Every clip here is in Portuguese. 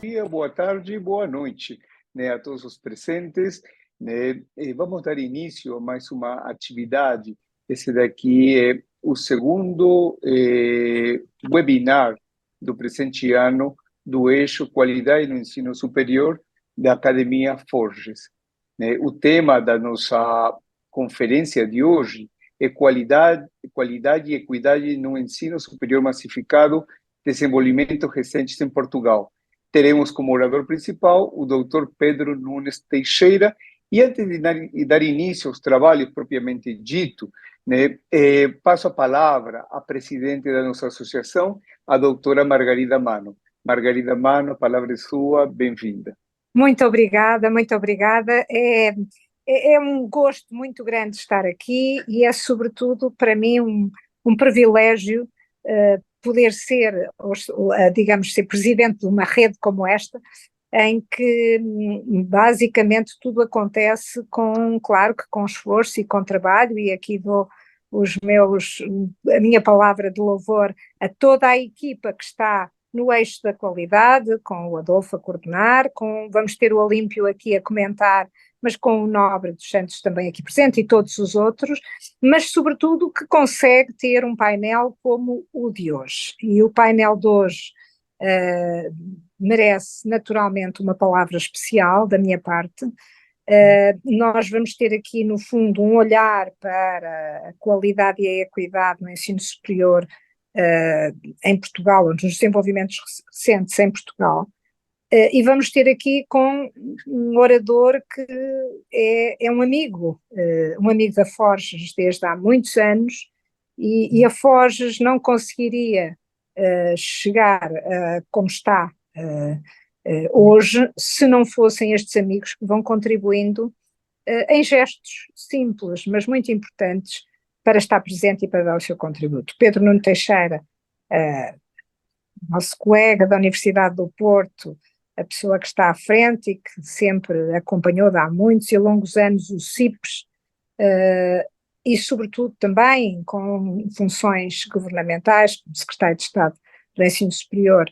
dia, boa tarde e boa noite, né, a todos os presentes, né? E vamos dar início a mais uma atividade. Esse daqui é o segundo webinar do presente ano do eixo Qualidade no Ensino Superior da Academia Forges, né? O tema da nossa conferência de hoje é qualidade e equidade no ensino superior massificado, desenvolvimento recentes em Portugal. Teremos como orador principal o Dr. Pedro Nunes Teixeira, e antes de dar início aos trabalhos propriamente dito, né, passo a palavra à presidente da nossa associação, a doutora Margarida Mano. Margarida Mano, a palavra é sua, bem-vinda. Muito obrigada, muito obrigada. É um gosto muito grande estar aqui e é, sobretudo, para mim, um privilégio poder ser, digamos, ser presidente de uma rede como esta, em que basicamente tudo acontece claro que com esforço e com trabalho, e aqui dou a minha palavra de louvor a toda a equipa que está no eixo da qualidade, com o Adolfo a coordenar, vamos ter o Olímpio aqui a comentar, mas com o Nobre dos Santos também aqui presente e todos os outros, mas sobretudo que consegue ter um painel como o de hoje. E o painel de hoje merece naturalmente uma palavra especial da minha parte. Nós vamos ter aqui, no fundo, um olhar para a qualidade e a equidade no ensino superior em Portugal, nos desenvolvimentos recentes em Portugal, e vamos ter aqui com um orador que é um amigo da Forges desde há muitos anos, e a Forges não conseguiria chegar como está hoje se não fossem estes amigos que vão contribuindo em gestos simples, mas muito importantes, para estar presente e para dar o seu contributo. Pedro Nuno Teixeira, nosso colega da Universidade do Porto, a pessoa que está à frente e que sempre acompanhou há muitos e longos anos o CIPES, e sobretudo também com funções governamentais, como Secretário de Estado do Ensino Superior,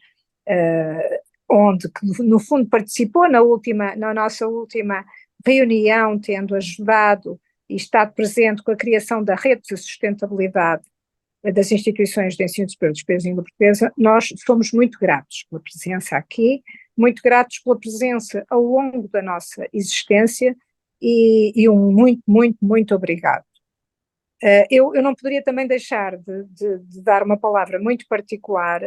onde no fundo participou na nossa última reunião, tendo ajudado e estado presente com a criação da rede de sustentabilidade das instituições de ensino superior dos países de língua portuguesa. Nós somos muito gratos pela presença aqui, muito gratos pela presença ao longo da nossa existência, e um muito, muito, muito obrigado. Eu não poderia também deixar de dar uma palavra muito particular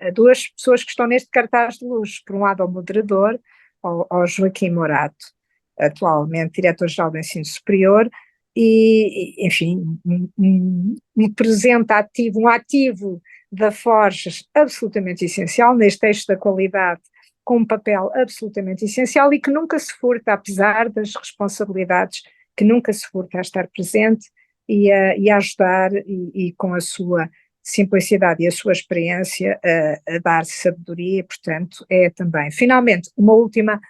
a duas pessoas que estão neste cartaz de luz. Por um lado, ao moderador, ao Joaquim Morato, atualmente diretor-geral do Ensino Superior, e enfim, um presente ativo, um ativo da Forges absolutamente essencial, neste eixo da qualidade, com um papel absolutamente essencial e que nunca se furta, apesar das responsabilidades, que nunca se furta a estar presente e a ajudar, e com a sua simplicidade e a sua experiência a dar sabedoria. Portanto, é também, finalmente, uma última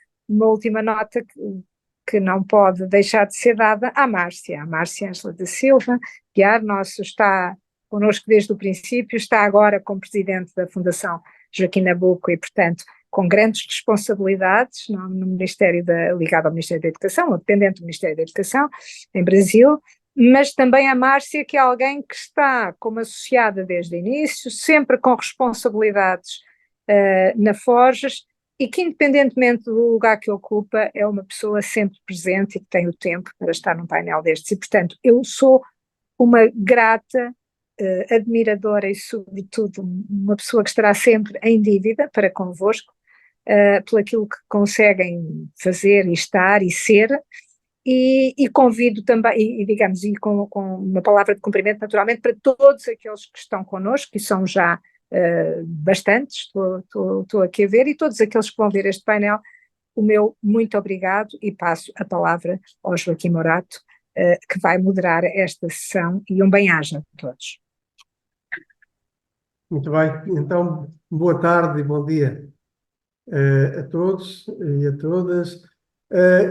nota que não pode deixar de ser dada à Márcia Ângela da Silva, que está connosco desde o princípio, está agora como presidente da Fundação Joaquim Nabuco e, portanto, com grandes responsabilidades no Ministério ligado ao Ministério da Educação, ou dependente do Ministério da Educação, em Brasil, mas também a Márcia, que é alguém que está como associada desde o início, sempre com responsabilidades na Forges, e que, independentemente do lugar que ocupa, é uma pessoa sempre presente e que tem o tempo para estar num painel destes. E, portanto, eu sou uma grata admiradora e, sobretudo, uma pessoa que estará sempre em dívida para convosco, por aquilo que conseguem fazer e estar e ser, e convido também, digamos, e com uma palavra de cumprimento, naturalmente, para todos aqueles que estão connosco, que são já bastantes, estou aqui a ver, e todos aqueles que vão ver este painel, o meu muito obrigado, e passo a palavra ao Joaquim Morato, que vai moderar esta sessão, e um bem-aja a todos. Muito bem, então boa tarde e bom dia a todos e a todas.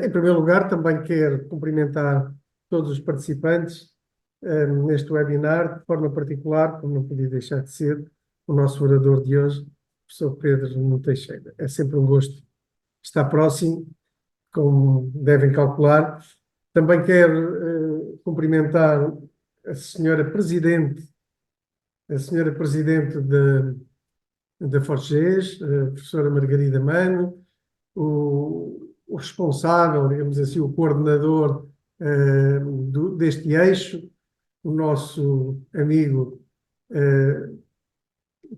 Em primeiro lugar, também quero cumprimentar todos os participantes neste webinar, de forma particular, como não podia deixar de ser, o nosso orador de hoje, professor Pedro Nuno Teixeira. É sempre um gosto estar próximo, como devem calcular. Também quero cumprimentar a senhora Presidente da Forges, a professora Margarida Mano, o responsável, digamos assim, o coordenador deste eixo, o nosso amigo.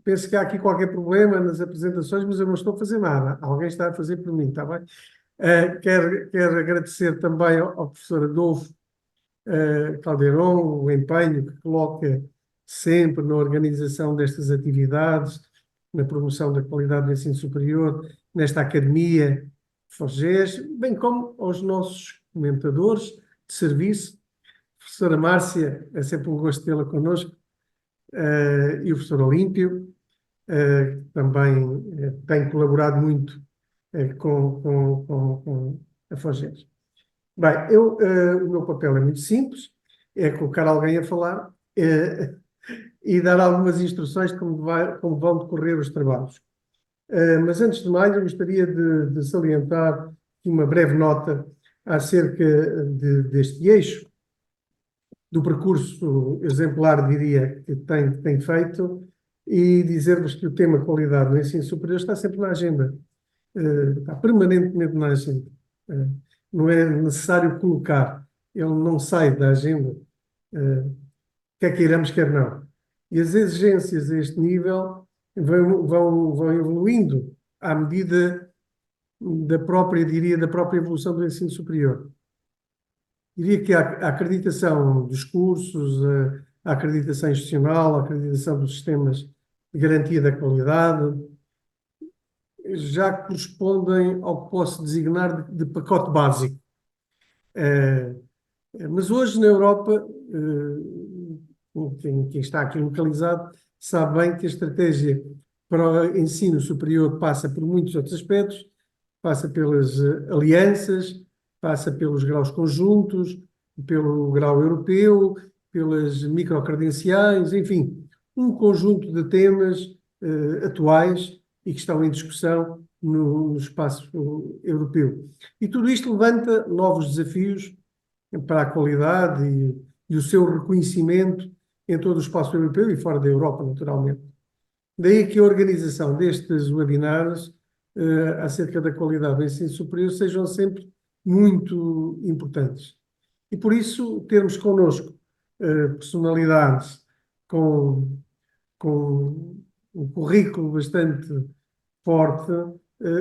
Penso que há aqui qualquer problema nas apresentações, mas eu não estou a fazer nada. Alguém está a fazer por mim, está bem? Quero agradecer também ao professor Adolfo Caldeirão o empenho que coloca sempre na organização destas atividades, na promoção da qualidade do ensino superior, nesta Academia Forges, bem como aos nossos comentadores de serviço. Professora Márcia, é sempre um gosto tê-la connosco, e o professor Olímpio, que também tem colaborado muito com a Forges. Bem, o meu papel é muito simples, é colocar alguém a falar e dar algumas instruções de como vão decorrer os trabalhos. Mas antes de mais, eu gostaria de salientar aqui uma breve nota acerca deste eixo, do percurso exemplar, diria, que tem feito, e dizer-vos que o tema qualidade no ensino superior está sempre na agenda, está permanentemente na agenda. Não é necessário colocar, ele não sai da agenda, quer queiramos, quer não. E as exigências a este nível vão evoluindo à medida da própria evolução do ensino superior. Diria que a acreditação dos cursos, a acreditação institucional, a acreditação dos sistemas de garantia da qualidade, já correspondem ao que posso designar de pacote básico. Mas hoje na Europa, quem está aqui localizado sabe bem que a estratégia para o ensino superior passa por muitos outros aspectos, passa pelas alianças, passa pelos graus conjuntos, pelo grau europeu, pelas microcredenciais, enfim, um conjunto de temas atuais e que estão em discussão no espaço europeu. E tudo isto levanta novos desafios para a qualidade e o seu reconhecimento em todo o espaço europeu e fora da Europa, naturalmente. Daí que a organização destes webinars acerca da qualidade do ensino superior sejam sempre muito importantes. E por isso, termos connosco personalidades com um currículo bastante forte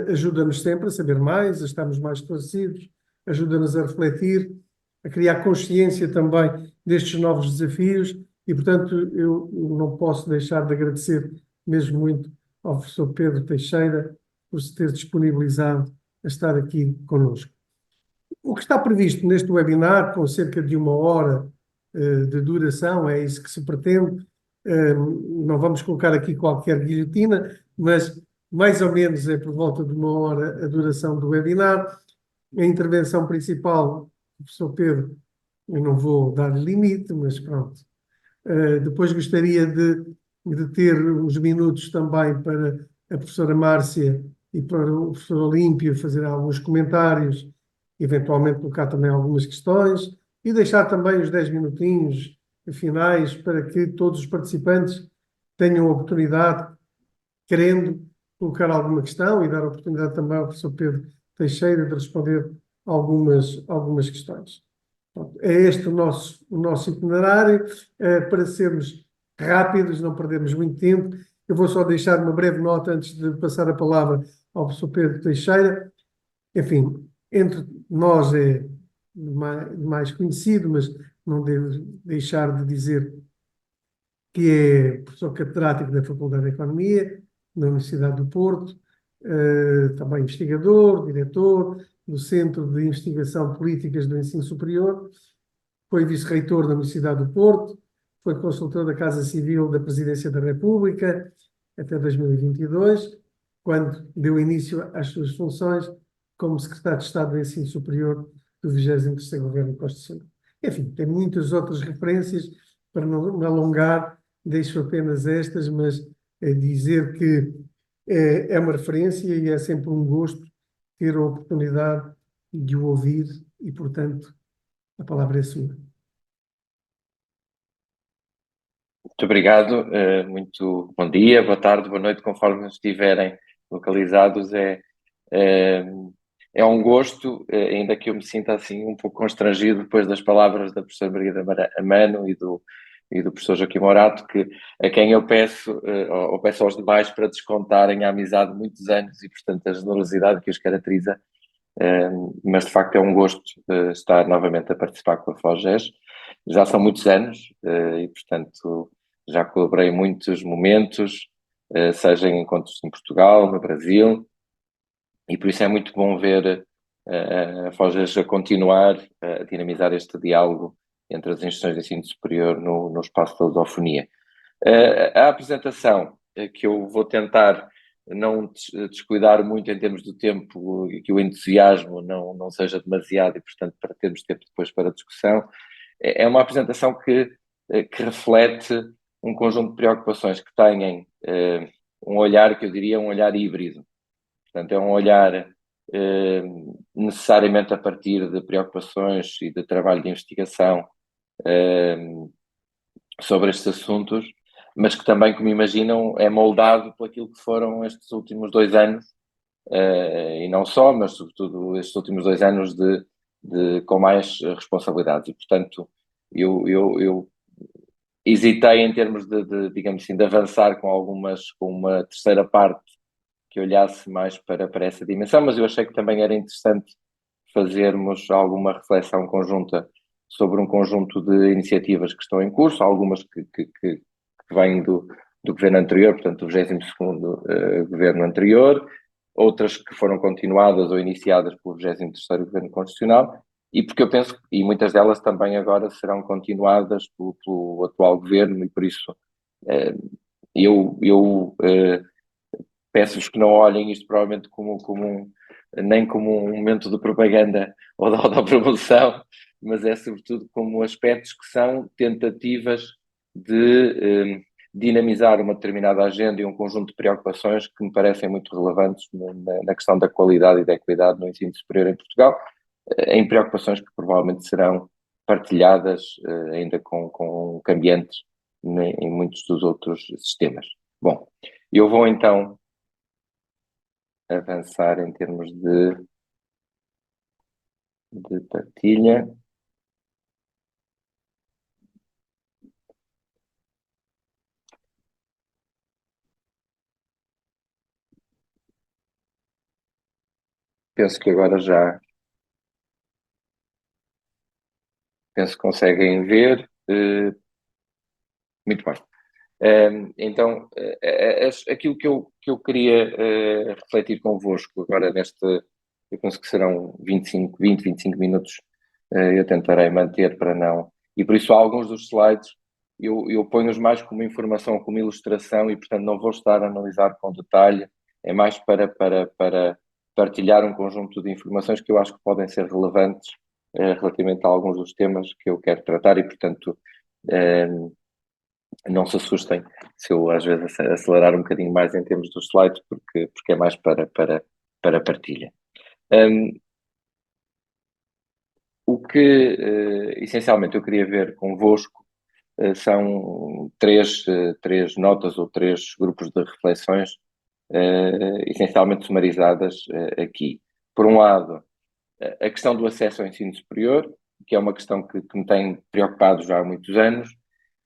ajuda-nos sempre a saber mais, a estarmos mais esclarecidos, ajuda-nos a refletir, a criar consciência também destes novos desafios e, portanto, eu não posso deixar de agradecer mesmo muito ao professor Pedro Teixeira por se ter disponibilizado a estar aqui connosco. O que está previsto neste webinar, com cerca de 1 hora de duração, é isso que se pretende. Não vamos colocar aqui qualquer guilhotina, mas mais ou menos é por volta de 1 hora a duração do webinar. A intervenção principal do professor Pedro, eu não vou dar limite, mas pronto. Depois gostaria de ter uns minutos também para a professora Márcia e para o professor Olímpio fazer alguns comentários, eventualmente colocar também algumas questões e deixar também os 10 minutinhos finais para que todos os participantes tenham a oportunidade, querendo, colocar alguma questão e dar a oportunidade também ao professor Pedro Teixeira de responder algumas questões. É este o nosso itinerário, para sermos rápidos, não perdermos muito tempo. Eu vou só deixar uma breve nota antes de passar a palavra ao professor Pedro Teixeira. Enfim, entre nós é mais conhecido, mas não devo deixar de dizer que é professor catedrático da Faculdade de Economia, da Universidade do Porto, também investigador, diretor do Centro de Investigação de Políticas do Ensino Superior, foi vice-reitor da Universidade do Porto, foi consultor da Casa Civil da Presidência da República até 2022, quando deu início às suas funções como secretário de Estado do Ensino Superior do 23º Governo Constitucional. Enfim, tem muitas outras referências, para não me alongar, deixo apenas estas, mas dizer que é uma referência e é sempre um gosto ter a oportunidade de o ouvir e, portanto, a palavra é sua. Muito obrigado, muito bom dia, boa tarde, boa noite, conforme estiverem localizados. É um gosto, ainda que eu me sinta assim um pouco constrangido depois das palavras da professora Margarida Amano e do professor Joaquim Morato, a quem eu peço, ou peço aos demais para descontarem a amizade de muitos anos e, portanto, a generosidade que os caracteriza. Mas de facto é um gosto estar novamente a participar com a FOGES. Já são muitos anos e, portanto, já colaborei em muitos momentos, seja em encontros em Portugal, no Brasil, e por isso é muito bom ver a FOGES a continuar a dinamizar este diálogo entre as instituições de ensino superior no espaço da lusofonia. A apresentação que eu vou tentar não descuidar muito em termos do tempo, que o entusiasmo não seja demasiado e, portanto, para termos tempo depois para a discussão, é uma apresentação que reflete um conjunto de preocupações que têm um olhar que eu diria um olhar híbrido. Portanto, é um olhar necessariamente a partir de preocupações e de trabalho de investigação sobre estes assuntos, mas que também, como imaginam, é moldado por aquilo que foram estes últimos 2 anos, e não só, mas sobretudo estes últimos 2 anos com mais responsabilidades. E, portanto, eu hesitei em termos digamos assim, de avançar com uma terceira parte que olhasse mais para essa dimensão, mas eu achei que também era interessante fazermos alguma reflexão conjunta sobre um conjunto de iniciativas que estão em curso, algumas que vêm do governo anterior, portanto, do 22º governo anterior, outras que foram continuadas ou iniciadas pelo 23º governo constitucional, e porque eu penso, e muitas delas também agora serão continuadas pelo atual governo, e por isso eu peço-vos que não olhem isto provavelmente nem como um momento de propaganda ou de promoção, mas é sobretudo como aspectos que são tentativas de dinamizar uma determinada agenda e um conjunto de preocupações que me parecem muito relevantes na questão da qualidade e da equidade no ensino superior em Portugal, em preocupações que provavelmente serão partilhadas ainda com cambiantes em muitos dos outros sistemas. Bom, eu vou então avançar em termos de partilha. Penso que agora penso que conseguem ver. Muito bem. Então, aquilo que eu queria refletir convosco agora eu penso que serão 20, 25 minutos, eu tentarei manter para não... E por isso alguns dos slides eu ponho-os mais como informação, como ilustração e, portanto, não vou estar a analisar com detalhe, é mais para partilhar um conjunto de informações que eu acho que podem ser relevantes relativamente a alguns dos temas que eu quero tratar e, portanto, não se assustem se eu às vezes acelerar um bocadinho mais em termos dos slides, porque é mais para partilha. O que essencialmente eu queria ver convosco são três notas ou 3 grupos de reflexões essencialmente sumarizadas aqui. Por um lado, a questão do acesso ao ensino superior, que é uma questão que me tem preocupado já há muitos anos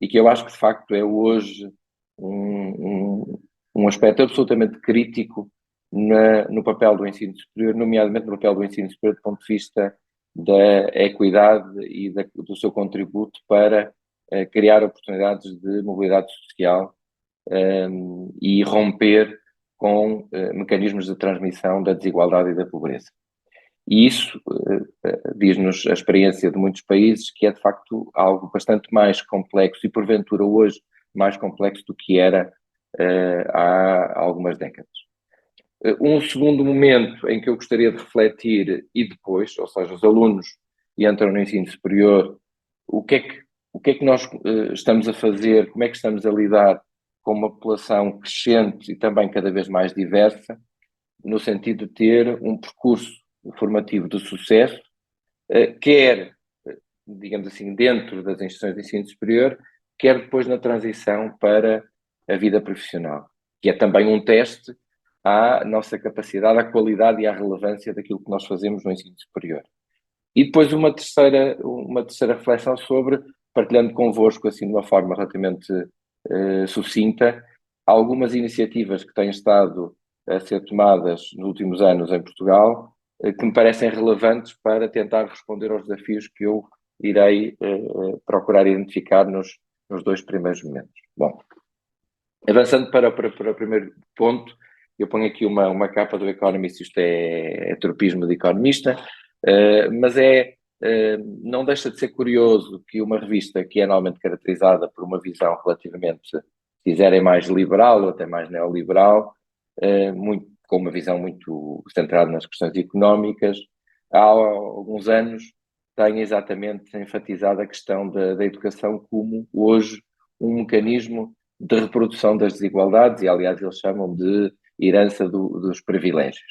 e que eu acho que de facto é hoje um aspecto absolutamente crítico no papel do ensino superior, nomeadamente no papel do ensino superior do ponto de vista da equidade e do seu contributo para criar oportunidades de mobilidade social e romper com mecanismos de transmissão da desigualdade e da pobreza. E isso diz-nos a experiência de muitos países que é de facto algo bastante mais complexo e porventura hoje mais complexo do que era há algumas décadas. Um segundo momento em que eu gostaria de refletir e depois, ou seja, os alunos entram no ensino superior, o que é que nós estamos a fazer, como é que estamos a lidar com uma população crescente e também cada vez mais diversa, no sentido de ter um percurso formativo de sucesso, quer, digamos assim, dentro das instituições de ensino superior, quer depois na transição para a vida profissional, que é também um teste à nossa capacidade, à qualidade e à relevância daquilo que nós fazemos no ensino superior. E depois uma terceira reflexão sobre, partilhando convosco, assim, de uma forma relativamente sucinta, algumas iniciativas que têm estado a ser tomadas nos últimos anos em Portugal, que me parecem relevantes para tentar responder aos desafios que eu irei procurar identificar nos 2 primeiros momentos. Bom, avançando para o primeiro ponto, eu ponho aqui uma capa do Economist, isto é tropismo de economista, mas não deixa de ser curioso que uma revista que é normalmente caracterizada por uma visão relativamente, se quiserem, mais liberal ou até mais neoliberal, com uma visão muito centrada nas questões económicas, há alguns anos tem exatamente enfatizado a questão da educação como hoje um mecanismo de reprodução das desigualdades, e aliás eles chamam de herança dos privilégios.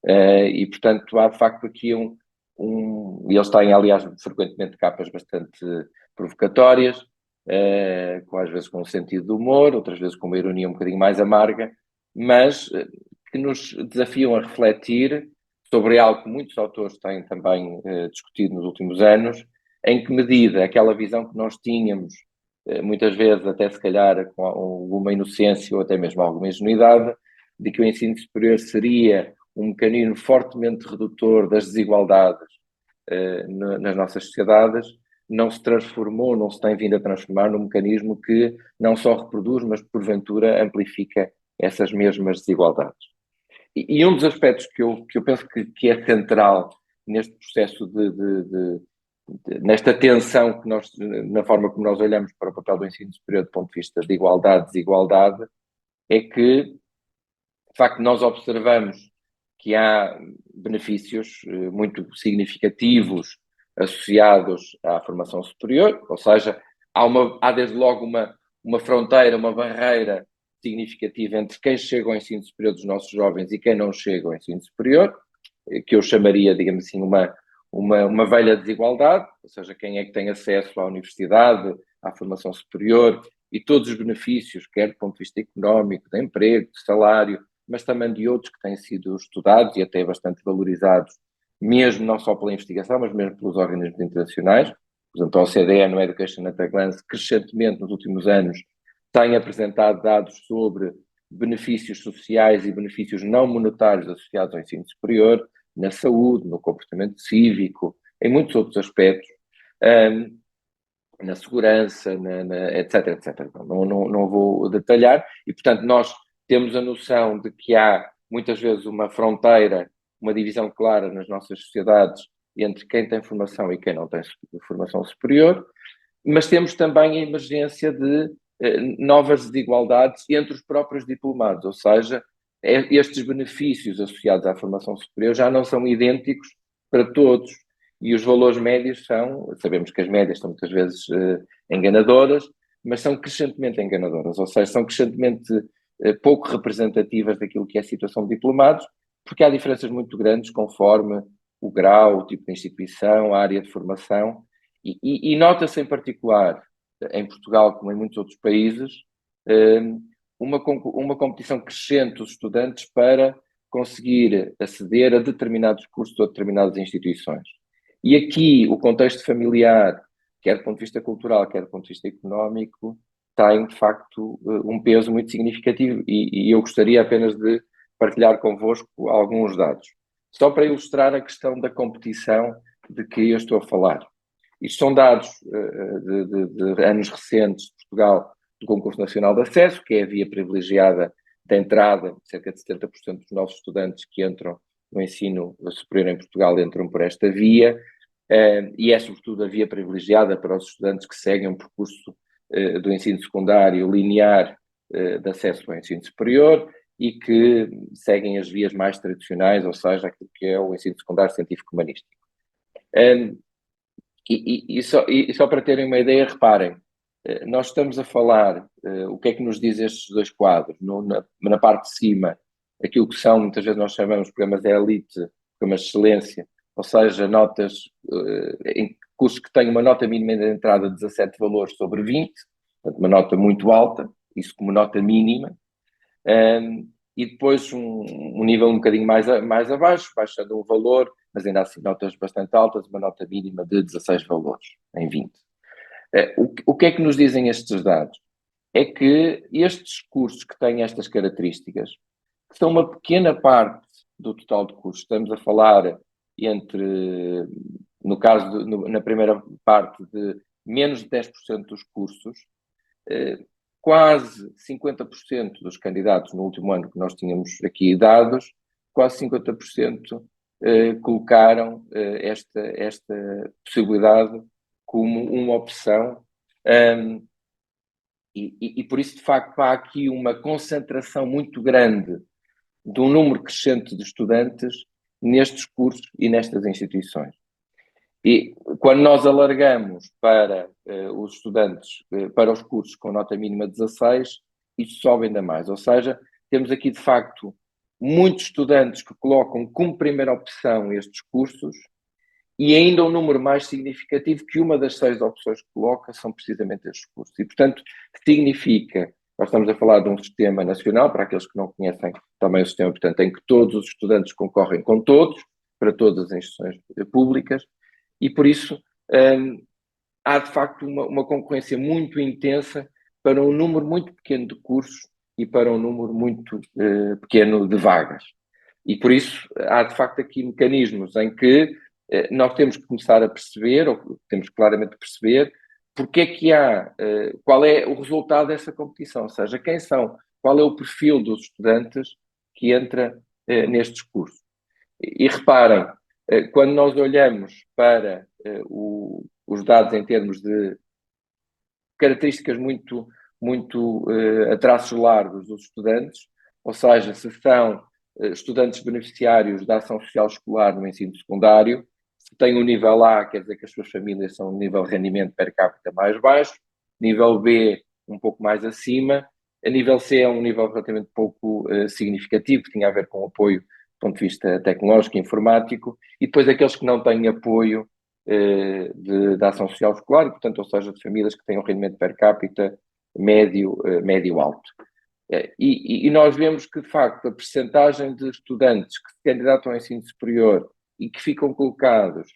E portanto há de facto aqui e eles têm aliás frequentemente capas bastante provocatórias, às vezes com um sentido de humor, outras vezes com uma ironia um bocadinho mais amarga, mas que nos desafiam a refletir sobre algo que muitos autores têm também discutido nos últimos anos, em que medida aquela visão que nós tínhamos, muitas vezes até se calhar com alguma inocência ou até mesmo alguma ingenuidade, de que o ensino superior seria um mecanismo fortemente redutor das desigualdades nas nossas sociedades, não se transformou, não se tem vindo a transformar num mecanismo que não só reproduz, mas porventura amplifica essas mesmas desigualdades. E um dos aspectos que eu penso que é central neste processo nesta tensão que nós, na forma como nós olhamos para o papel do ensino superior do ponto de vista de igualdade, desigualdade, é que, de facto, nós observamos que há benefícios muito significativos associados à formação superior, ou seja, há desde logo uma fronteira, uma barreira significativa entre quem chega ao ensino superior dos nossos jovens e quem não chega ao ensino superior, que eu chamaria, digamos assim, uma velha desigualdade, ou seja, quem é que tem acesso à universidade, à formação superior e todos os benefícios, quer do ponto de vista económico, de emprego, de salário, mas também de outros que têm sido estudados e até bastante valorizados, mesmo não só pela investigação, mas mesmo pelos organismos internacionais. Por exemplo, a OCDE, no Education at a Glance, crescentemente nos últimos anos, tem apresentado dados sobre benefícios sociais e benefícios não monetários associados ao ensino superior, na saúde, no comportamento cívico, em muitos outros aspectos, na segurança, etc, etc. Não vou detalhar, e portanto nós temos a noção de que há muitas vezes uma fronteira, uma divisão clara nas nossas sociedades entre quem tem formação e quem não tem formação superior, mas temos também a emergência de novas desigualdades entre os próprios diplomados, ou seja, estes benefícios associados à formação superior já não são idênticos para todos, e os valores médios sabemos que as médias são muitas vezes enganadoras, mas são crescentemente enganadoras, ou seja, são crescentemente pouco representativas daquilo que é a situação de diplomados, porque há diferenças muito grandes conforme o grau, o tipo de instituição, a área de formação, e nota-se em particular, em Portugal como em muitos outros países, uma competição crescente dos estudantes para conseguir aceder a determinados cursos ou a determinadas instituições. E aqui o contexto familiar, quer do ponto de vista cultural, quer do ponto de vista económico, tem de facto um peso muito significativo, e eu gostaria apenas de partilhar convosco alguns dados, só para ilustrar a questão da competição de que eu estou a falar. Isto são dados de anos recentes de Portugal, do Concurso Nacional de Acesso, que é a via privilegiada de entrada. Cerca de 70% dos novos estudantes que entram no ensino superior em Portugal entram por esta via, e é sobretudo a via privilegiada para os estudantes que seguem um percurso do ensino secundário linear de acesso ao ensino superior e que seguem as vias mais tradicionais, ou seja, aquilo que é o ensino secundário científico-humanístico. E só para terem uma ideia, reparem, nós estamos a falar, o que é que nos diz estes dois quadros? Na parte de cima, aquilo que são, muitas vezes nós chamamos de programas de elite, programas de excelência, ou seja, notas em cursos que têm uma nota mínima de entrada de 17 valores sobre 20, portanto, uma nota muito alta, isso como nota mínima, e depois um nível um bocadinho mais abaixo, baixando um valor, mas ainda assim notas bastante altas, uma nota mínima de 16 valores em 20. O que é que nos dizem estes dados? É que estes cursos que têm estas características, que são uma pequena parte do total de cursos, estamos a falar no caso, na primeira parte, de menos de 10% dos cursos, quase 50% dos candidatos no último ano que nós tínhamos aqui dados, quase 50% colocaram esta possibilidade como uma opção, e por isso, de facto, há aqui uma concentração muito grande de um número crescente de estudantes nestes cursos e nestas instituições. E quando nós alargamos para os estudantes, para os cursos com nota mínima 16, isso sobe ainda mais. Ou seja, temos aqui, de facto, muitos estudantes que colocam como primeira opção estes cursos, e ainda um número mais significativo que uma das 6 opções que coloca são precisamente estes cursos. E, portanto, significa, nós estamos a falar de um sistema nacional, para aqueles que não conhecem também o sistema, portanto, em que todos os estudantes concorrem com todos, para todas as instituições públicas, e por isso há de facto uma concorrência muito intensa para um número muito pequeno de cursos e para um número muito pequeno de vagas. E por isso há de facto aqui mecanismos em que nós temos que começar a perceber, ou temos claramente perceber, porque é que qual é o resultado dessa competição, ou seja, quem são, qual é o perfil dos estudantes que entra nestes cursos. E reparem, quando nós olhamos para os dados em termos de características muito a traços largos dos estudantes, ou seja, se são estudantes beneficiários da ação social escolar no ensino secundário, se têm um nível A, quer dizer que as suas famílias são um nível de rendimento per capita mais baixo, nível B um pouco mais acima, a nível C é um nível relativamente pouco significativo, que tinha a ver com apoio do ponto de vista tecnológico e informático, e depois aqueles que não têm apoio da ação social escolar, portanto, ou seja, de famílias que têm um rendimento per capita médio-alto. E nós vemos que, de facto, a percentagem de estudantes que se candidatam ao ensino superior e que ficam colocados,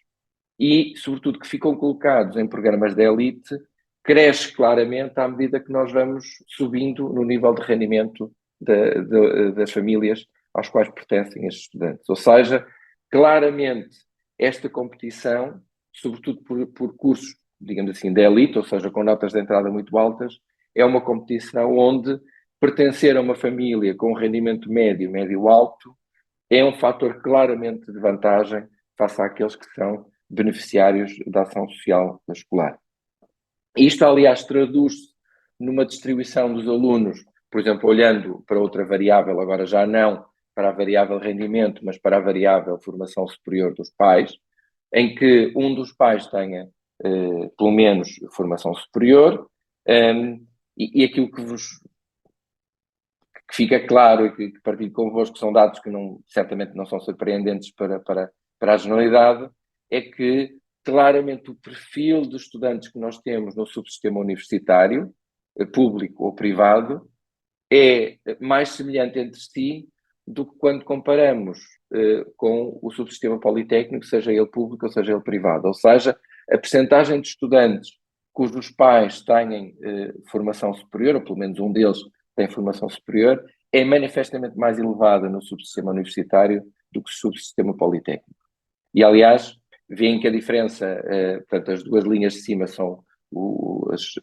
e, sobretudo, que ficam colocados em programas de elite, cresce claramente à medida que nós vamos subindo no nível de rendimento das famílias às quais pertencem estes estudantes. Ou seja, claramente, esta competição, sobretudo por cursos, digamos assim, de elite, ou seja, com notas de entrada muito altas, é uma competição onde pertencer a uma família com rendimento médio-alto, é um fator claramente de vantagem face àqueles que são beneficiários da ação social escolar. Isto, aliás, traduz-se numa distribuição dos alunos, por exemplo, olhando para outra variável, agora já não para a variável rendimento, mas para a variável formação superior dos pais, em que um dos pais tenha pelo menos formação superior, e aquilo que fica claro e que partilho convosco, são dados que certamente não são surpreendentes para a generalidade, é que claramente o perfil dos estudantes que nós temos no subsistema universitário, público ou privado, é mais semelhante entre si do que quando comparamos com o subsistema politécnico, seja ele público ou seja ele privado. Ou seja, a percentagem de estudantes cujos pais têm formação superior, ou pelo menos um deles tem formação superior, é manifestamente mais elevada no subsistema universitário do que o subsistema politécnico. E, aliás, veem que a diferença, portanto, as duas linhas de cima são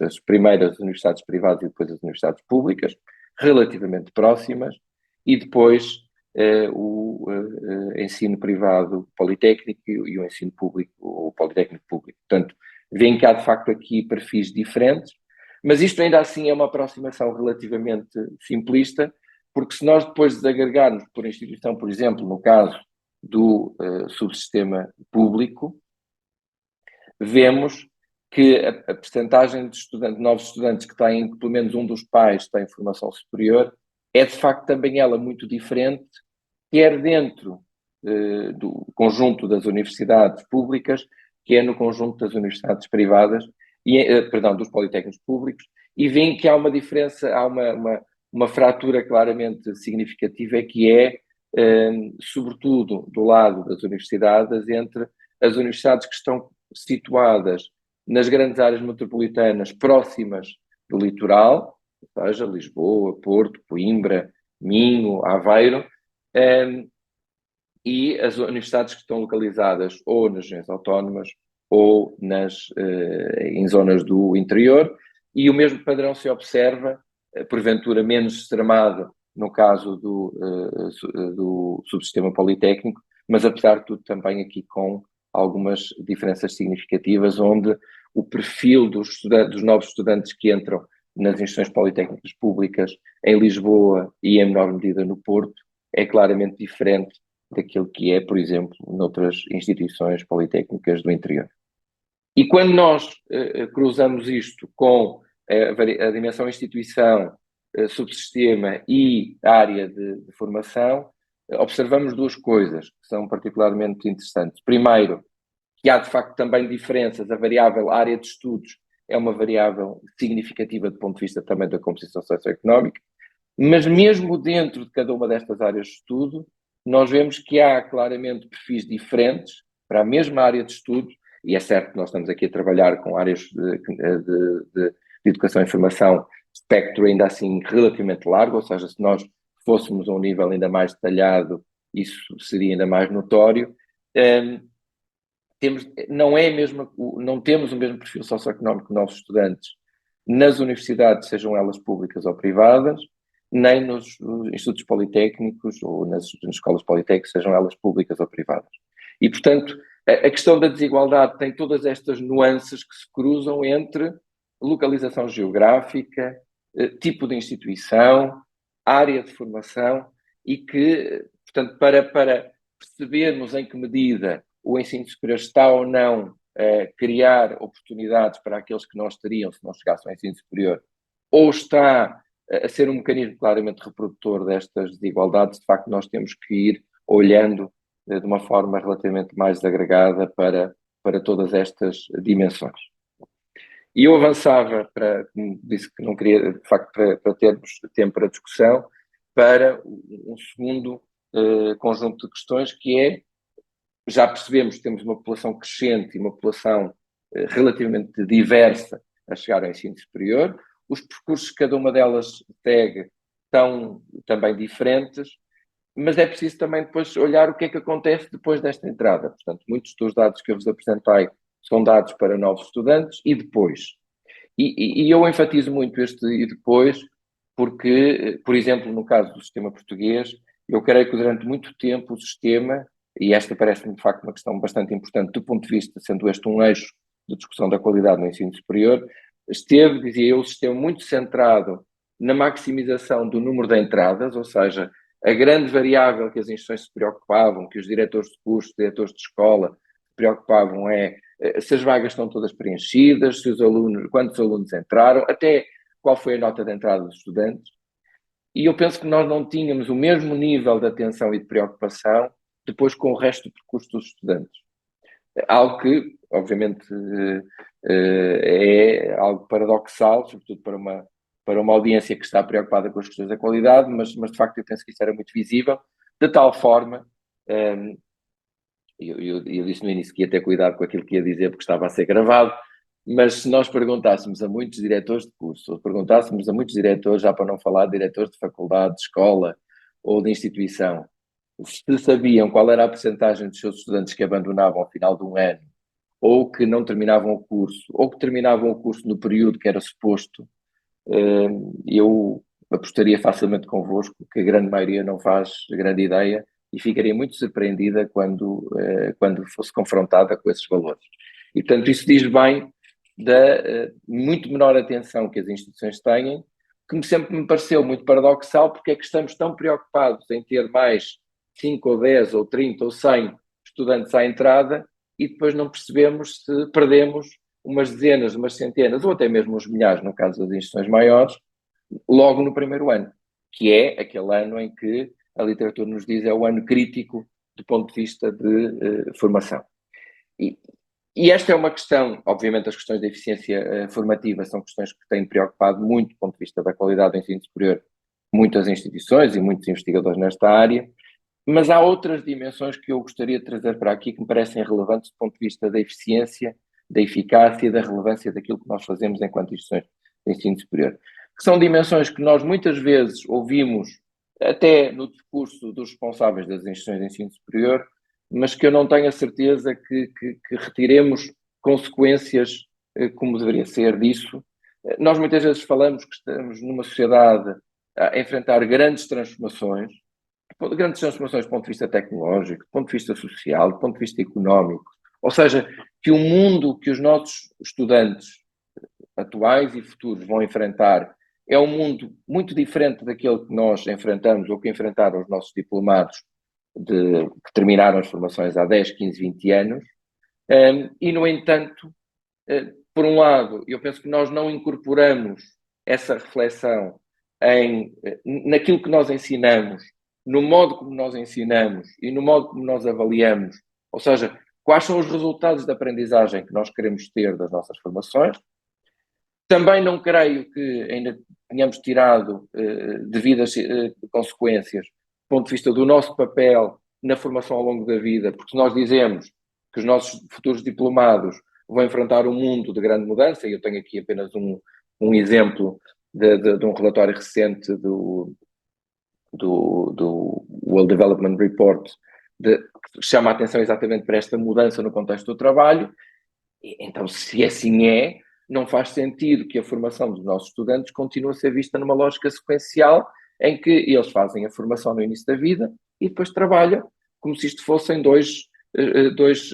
as primeiras universidades privadas e depois as universidades públicas, relativamente próximas, e depois o ensino privado politécnico e o ensino público, o politécnico público. Portanto, veem que há de facto aqui perfis diferentes, mas isto ainda assim é uma aproximação relativamente simplista, porque se nós depois desagregarmos por instituição, por exemplo, no caso do subsistema público, vemos que a percentagem de novos estudantes que têm, que pelo menos um dos pais tem formação superior, é de facto também ela muito diferente, quer dentro do conjunto das universidades públicas, quer no conjunto das universidades privadas, perdão, dos politécnicos públicos, e veem que há uma diferença, há uma fratura claramente significativa, que é, sobretudo do lado das universidades, entre as universidades que estão situadas nas grandes áreas metropolitanas próximas do litoral, ou seja, Lisboa, Porto, Coimbra, Minho, Aveiro, e as universidades que estão localizadas ou nas regiões autónomas ou em zonas do interior, e o mesmo padrão se observa, porventura menos extremado no caso do subsistema politécnico, mas apesar de tudo também aqui com algumas diferenças significativas, onde o perfil dos novos estudantes que entram nas instituições politécnicas públicas em Lisboa e em menor medida no Porto é claramente diferente daquilo que é, por exemplo, noutras instituições politécnicas do interior. E quando nós cruzamos isto com a dimensão instituição, subsistema e área de formação, observamos duas coisas que são particularmente interessantes. Primeiro, que há de facto também diferenças. A variável área de estudos é uma variável significativa do ponto de vista também da composição socioeconómica, mas mesmo dentro de cada uma destas áreas de estudo, nós vemos que há claramente perfis diferentes para a mesma área de estudo, e é certo que nós estamos aqui a trabalhar com áreas de educação e formação, espectro ainda assim relativamente largo, ou seja, se nós fôssemos a um nível ainda mais detalhado, isso seria ainda mais notório. Não temos o mesmo perfil socioeconómico de novos estudantes nas universidades, sejam elas públicas ou privadas, nem nos institutos politécnicos ou nas escolas politécnicas, sejam elas públicas ou privadas. E, portanto, a questão da desigualdade tem todas estas nuances que se cruzam entre localização geográfica, tipo de instituição, área de formação, e que, portanto, para percebermos em que medida o ensino superior está ou não a criar oportunidades para aqueles que não estariam se não chegassem ao ensino superior, ou está a ser um mecanismo claramente reprodutor destas desigualdades, de facto nós temos que ir olhando de uma forma relativamente mais agregada para todas estas dimensões. E eu avançava, como disse que não queria, de facto, para termos tempo para discussão, para um segundo conjunto de questões, que é, já percebemos que temos uma população crescente e uma população relativamente diversa a chegar ao ensino superior. Os percursos que cada uma delas segue são também diferentes, mas é preciso também depois olhar o que é que acontece depois desta entrada. Portanto, muitos dos dados que eu vos apresentei são dados para novos estudantes e depois. E eu enfatizo muito este e depois, porque, por exemplo, no caso do sistema português, eu creio que durante muito tempo o sistema, e esta parece-me de facto uma questão bastante importante do ponto de vista, sendo este um eixo de discussão da qualidade no ensino superior, esteve, dizia eu, o sistema muito centrado na maximização do número de entradas, ou seja, a grande variável que as instituições se preocupavam, que os diretores de curso, diretores de escola se preocupavam é se as vagas estão todas preenchidas, se os alunos, quantos alunos entraram, até qual foi a nota de entrada dos estudantes. E eu penso que nós não tínhamos o mesmo nível de atenção e de preocupação depois com o resto do percurso dos estudantes. Algo que, obviamente, é algo paradoxal, sobretudo para uma audiência que está preocupada com as questões da qualidade, mas de facto eu penso que isso era muito visível, de tal forma, eu disse no início que ia ter cuidado com aquilo que ia dizer porque estava a ser gravado, mas se nós perguntássemos a muitos diretores de curso, ou perguntássemos a muitos diretores, já para não falar de diretores de faculdade, de escola ou de instituição, se sabiam qual era a percentagem dos seus estudantes que abandonavam ao final de um ano, ou que não terminavam o curso, ou que terminavam o curso no período que era suposto, eu apostaria facilmente convosco que a grande maioria não faz grande ideia e ficaria muito surpreendida quando fosse confrontada com esses valores. E, portanto, isso diz bem da muito menor atenção que as instituições têm, que sempre me pareceu muito paradoxal, porque é que estamos tão preocupados em ter mais 5 ou 10 ou 30 ou 100 estudantes à entrada e depois não percebemos se perdemos umas dezenas, umas centenas, ou até mesmo uns milhares, no caso das instituições maiores, logo no primeiro ano, que é aquele ano em que a literatura nos diz é o ano crítico do ponto de vista de formação. E esta é uma questão, obviamente as questões da eficiência formativa são questões que têm preocupado muito do ponto de vista da qualidade do ensino superior, muitas instituições e muitos investigadores nesta área, mas há outras dimensões que eu gostaria de trazer para aqui que me parecem relevantes do ponto de vista da eficiência, da eficácia e da relevância daquilo que nós fazemos enquanto instituições de ensino superior. Que são dimensões que nós muitas vezes ouvimos até no discurso dos responsáveis das instituições de ensino superior, mas que eu não tenho a certeza que retiremos consequências como deveria ser disso. Nós muitas vezes falamos que estamos numa sociedade a enfrentar grandes transformações do ponto de vista tecnológico, do ponto de vista social, do ponto de vista económico. Ou seja, que o mundo que os nossos estudantes atuais e futuros vão enfrentar é um mundo muito diferente daquele que nós enfrentamos ou que enfrentaram os nossos diplomados que terminaram as formações há 10, 15, 20 anos. E, no entanto, por um lado, eu penso que nós não incorporamos essa reflexão naquilo que nós ensinamos, no modo como nós ensinamos e no modo como nós avaliamos, ou seja, quais são os resultados da aprendizagem que nós queremos ter das nossas formações. Também não creio que ainda tenhamos tirado devidas consequências do ponto de vista do nosso papel na formação ao longo da vida, porque nós dizemos que os nossos futuros diplomados vão enfrentar um mundo de grande mudança, e eu tenho aqui apenas um exemplo de um relatório recente do World Development Report, que chama a atenção exatamente para esta mudança no contexto do trabalho. Então, se assim é, não faz sentido que a formação dos nossos estudantes continue a ser vista numa lógica sequencial, em que eles fazem a formação no início da vida e depois trabalham como se isto fossem dois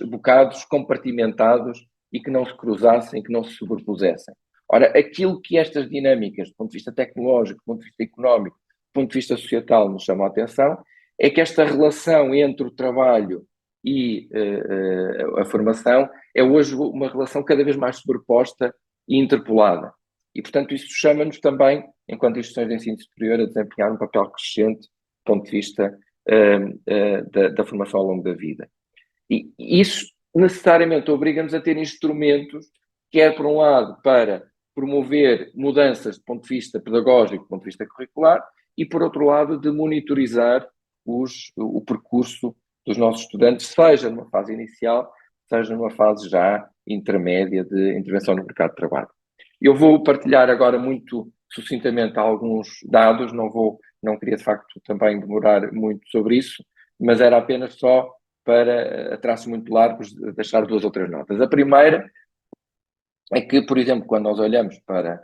bocados compartimentados e que não se cruzassem, que não se sobrepusessem. Ora, aquilo que estas dinâmicas, do ponto de vista tecnológico, do ponto de vista económico, do ponto de vista societal, nos chamam a atenção, é que esta relação entre o trabalho e a formação é hoje uma relação cada vez mais sobreposta e interpolada. E, portanto, isso chama-nos também, enquanto instituições de ensino superior, a desempenhar um papel crescente do ponto de vista da formação ao longo da vida. E isso necessariamente obriga-nos a ter instrumentos, quer por um lado para promover mudanças do ponto de vista pedagógico, do ponto de vista curricular, e por outro lado de monitorizar o percurso dos nossos estudantes, seja numa fase inicial, seja numa fase já intermédia de intervenção no mercado de trabalho. Eu vou partilhar agora muito sucintamente alguns dados, não queria de facto também demorar muito sobre isso, mas era apenas só para, a traços muito largos, deixar 2 ou 3 notas. A primeira é que, por exemplo, quando nós olhamos para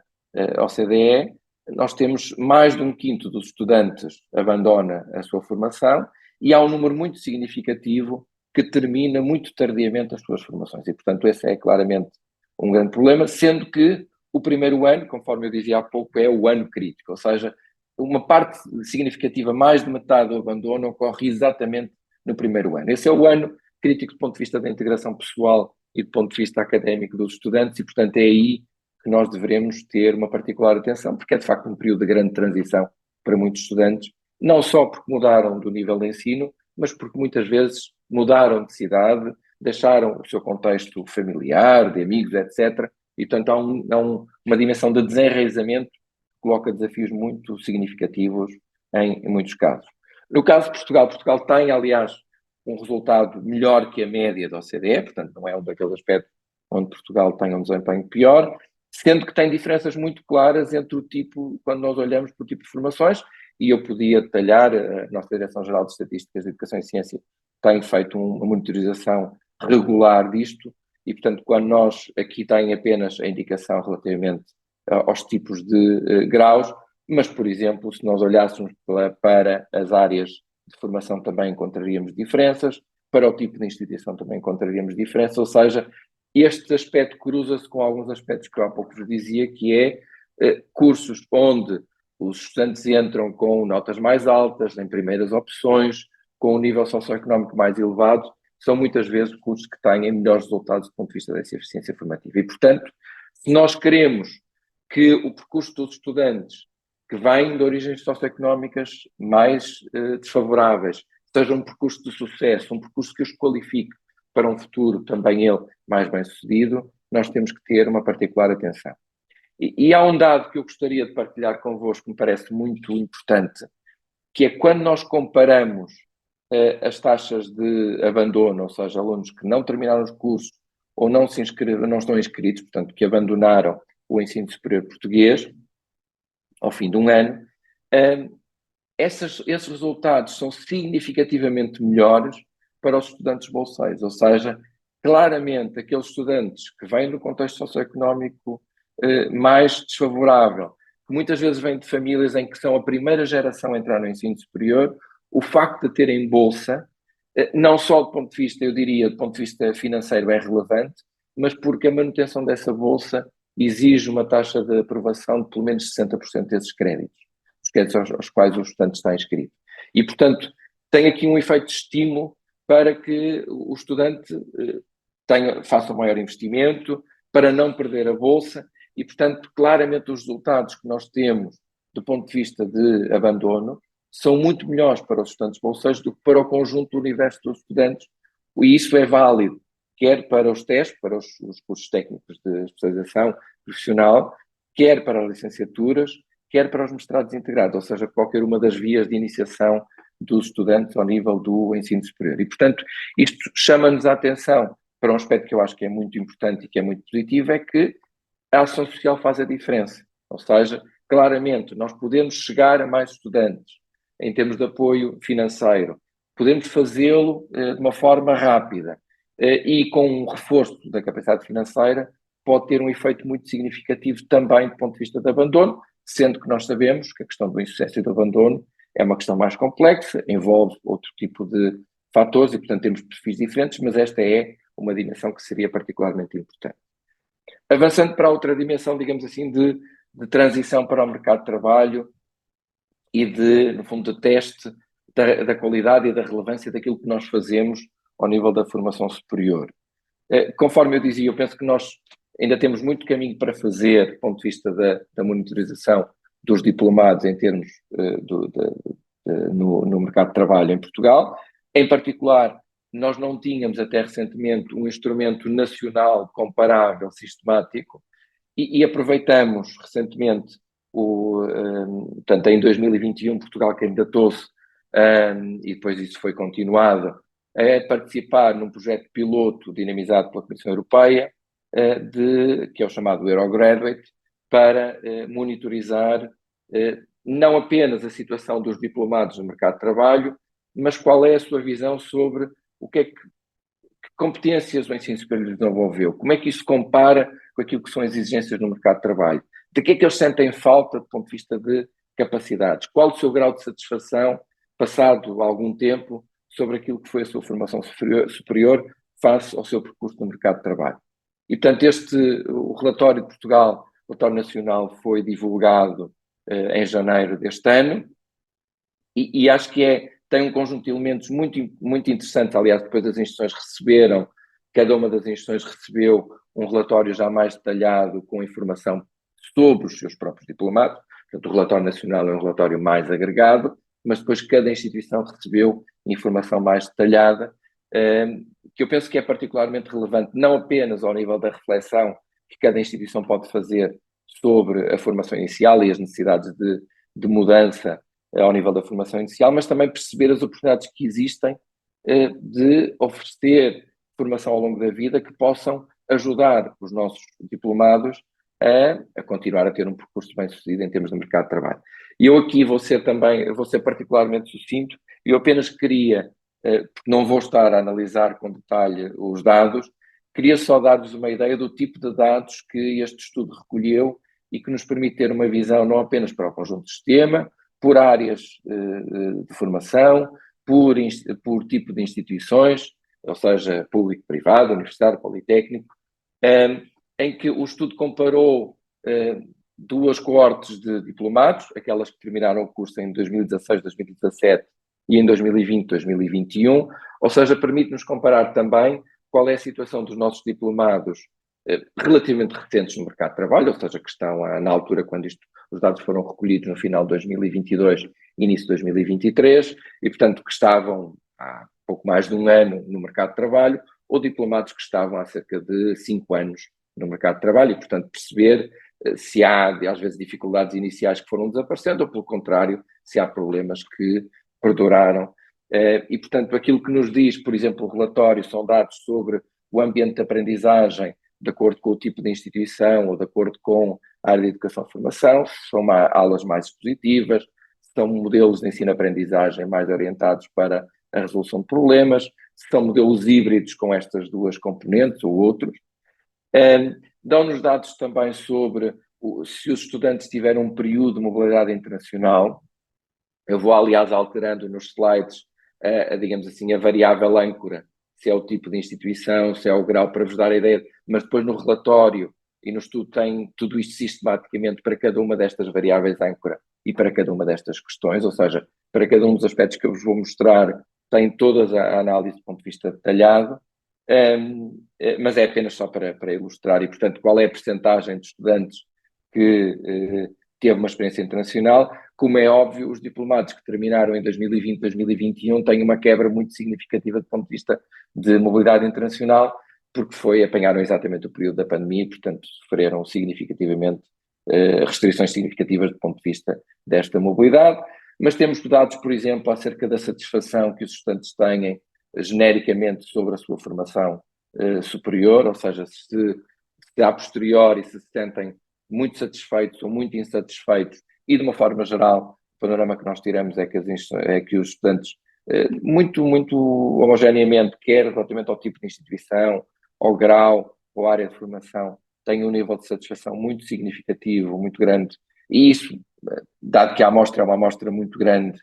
a OCDE, nós temos mais de 1/5 dos estudantes abandona a sua formação e há um número muito significativo que termina muito tardiamente as suas formações. E, portanto, esse é claramente um grande problema, sendo que o primeiro ano, conforme eu dizia há pouco, é o ano crítico, ou seja, uma parte significativa, mais de metade do abandono, ocorre exatamente no primeiro ano. Esse é o ano crítico do ponto de vista da integração pessoal e do ponto de vista académico dos estudantes e, portanto, é aí que nós devemos ter uma particular atenção, porque é, de facto, um período de grande transição para muitos estudantes, não só porque mudaram do nível de ensino, mas porque muitas vezes mudaram de cidade, deixaram o seu contexto familiar, de amigos, etc. E, portanto, há uma dimensão de desenraizamento que coloca desafios muito significativos em muitos casos. No caso de Portugal tem, aliás, um resultado melhor que a média da OCDE, portanto, não é um daqueles aspectos onde Portugal tem um desempenho pior, sendo que tem diferenças muito claras entre o tipo, quando nós olhamos para o tipo de formações, e eu podia detalhar, a nossa Direção-Geral de Estatísticas de Educação e Ciência tem feito uma monitorização regular disto, e, portanto, quando nós aqui tem apenas a indicação relativamente aos tipos de graus, mas, por exemplo, se nós olhássemos para as áreas de formação também encontraríamos diferenças, para o tipo de instituição também encontraríamos diferenças, ou seja, este aspecto cruza-se com alguns aspectos que eu há pouco vos dizia, que é cursos onde os estudantes entram com notas mais altas, em primeiras opções, com um nível socioeconómico mais elevado, são muitas vezes cursos que têm melhores resultados do ponto de vista dessa eficiência formativa. E, portanto, se nós queremos que o percurso dos estudantes que vêm de origens socioeconómicas mais desfavoráveis seja um percurso de sucesso, um percurso que os qualifique para um futuro também ele mais bem-sucedido, nós temos que ter uma particular atenção. E há um dado que eu gostaria de partilhar convosco que me parece muito importante, que é quando nós comparamos as taxas de abandono, ou seja, alunos que não terminaram os cursos ou não estão inscritos, portanto, que abandonaram o ensino superior português ao fim de um ano, esses resultados são significativamente melhores para os estudantes bolseiros, ou seja, claramente aqueles estudantes que vêm do contexto socioeconómico mais desfavorável, que muitas vezes vêm de famílias em que são a primeira geração a entrar no ensino superior, o facto de terem bolsa, não só do ponto de vista, eu diria, do ponto de vista financeiro é relevante, mas porque a manutenção dessa bolsa exige uma taxa de aprovação de pelo menos 60% desses créditos, os créditos aos quais o estudante está inscrito. E, portanto, tem aqui um efeito de estímulo para que o estudante faça um maior investimento, para não perder a bolsa, e, portanto, claramente os resultados que nós temos do ponto de vista de abandono são muito melhores para os estudantes bolseiros do que para o conjunto do universo dos estudantes, e isso é válido quer para os testes, para os cursos técnicos de especialização profissional, quer para as licenciaturas, quer para os mestrados integrados, ou seja, qualquer uma das vias de iniciação dos estudantes ao nível do ensino superior. E, portanto, isto chama-nos a atenção para um aspecto que eu acho que é muito importante e que é muito positivo, é que a ação social faz a diferença. Ou seja, claramente, nós podemos chegar a mais estudantes em termos de apoio financeiro, podemos fazê-lo de uma forma rápida e com um reforço da capacidade financeira pode ter um efeito muito significativo também do ponto de vista de abandono, sendo que nós sabemos que a questão do insucesso e do abandono é uma questão mais complexa, envolve outro tipo de fatores e, portanto, temos perfis diferentes, mas esta é uma dimensão que seria particularmente importante. Avançando para outra dimensão, digamos assim, de transição para o mercado de trabalho e no fundo, de teste da qualidade e da relevância daquilo que nós fazemos ao nível da formação superior. Conforme eu dizia, eu penso que nós ainda temos muito caminho para fazer do ponto de vista da monitorização dos diplomados em termos no mercado de trabalho em Portugal. Em particular, nós não tínhamos até recentemente um instrumento nacional comparável, sistemático, e aproveitamos recentemente, portanto, em 2021, Portugal candidatou-se, e depois isso foi continuado, a participar num projeto piloto dinamizado pela Comissão Europeia, que é o chamado Eurograduate, para monitorizar não apenas a situação dos diplomados no mercado de trabalho, mas qual é a sua visão sobre que competências o ensino superior desenvolveu, como é que isso compara com aquilo que são as exigências no mercado de trabalho, de que é que eles sentem falta do ponto de vista de capacidades, qual o seu grau de satisfação, passado algum tempo, sobre aquilo que foi a sua formação superior face ao seu percurso no mercado de trabalho. E, portanto, o relatório de Portugal, o relatório nacional, foi divulgado em janeiro deste ano e acho que tem um conjunto de elementos muito, muito interessantes. Aliás, depois as instituições receberam, cada uma das instituições recebeu um relatório já mais detalhado com informação sobre os seus próprios diplomados. Portanto, o relatório nacional é um relatório mais agregado, mas depois cada instituição recebeu informação mais detalhada, que eu penso que é particularmente relevante, não apenas ao nível da reflexão que cada instituição pode fazer sobre a formação inicial e as necessidades de mudança ao nível da formação inicial, mas também perceber as oportunidades que existem de oferecer formação ao longo da vida que possam ajudar os nossos diplomados a continuar a ter um percurso bem-sucedido em termos de mercado de trabalho. E eu aqui vou ser particularmente sucinto, e eu apenas queria, porque não vou estar a analisar com detalhe os dados, queria só dar-vos uma ideia do tipo de dados que este estudo recolheu e que nos permite ter uma visão não apenas para o conjunto do sistema, por áreas de formação, por tipo de instituições, ou seja, público-privado, universitário, politécnico, em que o estudo comparou duas coortes de diplomados, aquelas que terminaram o curso em 2016, 2017 e em 2020, 2021, ou seja, permite-nos comparar também qual é a situação dos nossos diplomados relativamente recentes no mercado de trabalho, ou seja, que estão na altura quando os dados foram recolhidos no final de 2022, início de 2023, e portanto que estavam há pouco mais de um ano no mercado de trabalho, ou diplomados que estavam há cerca de 5 anos no mercado de trabalho, e portanto perceber se há, às vezes, dificuldades iniciais que foram desaparecendo, ou pelo contrário, se há problemas que perduraram. E portanto aquilo que nos diz, por exemplo, o relatório, são dados sobre o ambiente de aprendizagem, de acordo com o tipo de instituição ou de acordo com a área de educação e formação, se são aulas mais expositivas, se são modelos de ensino-aprendizagem mais orientados para a resolução de problemas, se são modelos híbridos com estas duas componentes ou outros. Dão-nos dados também sobre se os estudantes tiveram um período de mobilidade internacional. Eu vou, aliás, alterando nos slides, digamos assim, a variável âncora, se é o tipo de instituição, se é o grau, para vos dar a ideia, mas depois no relatório e no estudo tem tudo isto sistematicamente para cada uma destas variáveis âncora e para cada uma destas questões, ou seja, para cada um dos aspectos que eu vos vou mostrar, tem toda a análise do ponto de vista detalhado, mas é apenas só para ilustrar, e portanto qual é a percentagem de estudantes que teve uma experiência internacional. Como é óbvio, os diplomados que terminaram em 2020, 2021 têm uma quebra muito significativa do ponto de vista de mobilidade internacional, porque apanharam exatamente o período da pandemia e, portanto, sofreram significativamente, restrições significativas do ponto de vista desta mobilidade. Mas temos dados, por exemplo, acerca da satisfação que os estudantes têm genericamente sobre a sua formação superior, ou seja, se a posteriori se sentem muito satisfeitos ou muito insatisfeitos, e de uma forma geral, o panorama que nós tiramos é que os estudantes, muito homogeneamente, quer relativamente ao tipo de instituição, ao grau, ou à área de formação, têm um nível de satisfação muito significativo, muito grande, e isso, dado que a amostra é uma amostra muito grande,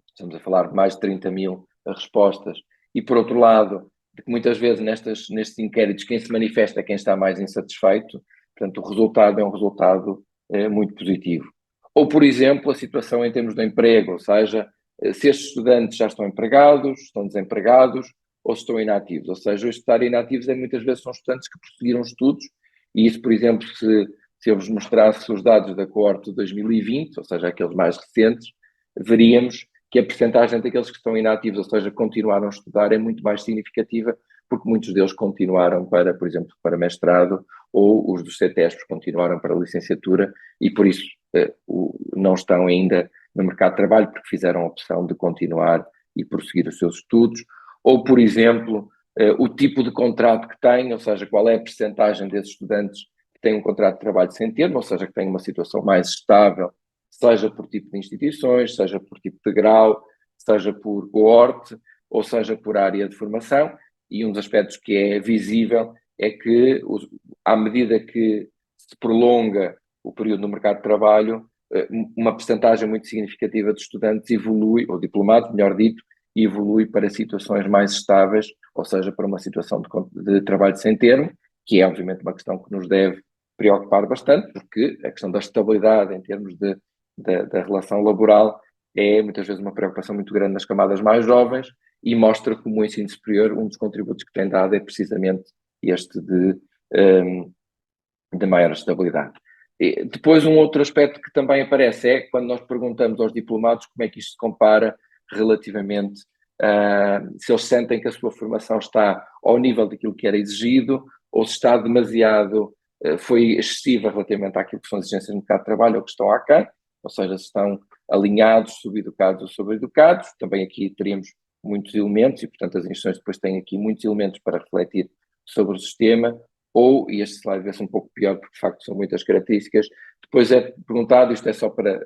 estamos a falar de mais de 30 mil respostas, e por outro lado, de que muitas vezes nestes inquéritos quem se manifesta é quem está mais insatisfeito, portanto o resultado é um resultado muito positivo. Ou, por exemplo, a situação em termos de emprego, ou seja, se estes estudantes já estão empregados, estão desempregados, ou se estão inativos. Ou seja, os estar inativos muitas vezes são estudantes que prosseguiram estudos, e isso, por exemplo, se eu vos mostrasse os dados da coorte de 2020, ou seja, aqueles mais recentes, veríamos que a percentagem daqueles que estão inativos, ou seja, continuaram a estudar, é muito mais significativa, porque muitos deles continuaram para, por exemplo, para mestrado, ou os dos CTESPs continuaram para a licenciatura, e por isso não estão ainda no mercado de trabalho, porque fizeram a opção de continuar e prosseguir os seus estudos. Ou, por exemplo, o tipo de contrato que têm, ou seja, qual é a percentagem desses estudantes que têm um contrato de trabalho sem termo, ou seja, que têm uma situação mais estável, seja por tipo de instituições, seja por tipo de grau, seja por coorte, ou seja por área de formação. E um dos aspectos que é visível é que, à medida que se prolonga o período no mercado de trabalho, uma percentagem muito significativa de estudantes evolui, ou diplomados, melhor dito, evolui para situações mais estáveis, ou seja, para uma situação de trabalho sem termo, que é obviamente uma questão que nos deve preocupar bastante, porque a questão da estabilidade em termos da relação laboral é muitas vezes uma preocupação muito grande nas camadas mais jovens, e mostra como o ensino superior, um dos contributos que tem dado é precisamente este de maior estabilidade. E depois, um outro aspecto que também aparece é quando nós perguntamos aos diplomados como é que isto se compara relativamente se eles sentem que a sua formação está ao nível daquilo que era exigido, ou se está demasiado, foi excessiva relativamente àquilo que são as exigências no mercado de trabalho, ou que estão aquém, ou seja, se estão alinhados, subeducados ou sobreeducados. Também aqui teríamos muitos elementos, e portanto as instituições depois têm aqui muitos elementos para refletir sobre o sistema. Ou, e este slide vai ser um pouco pior, porque de facto são muitas características, depois é perguntado, isto é só para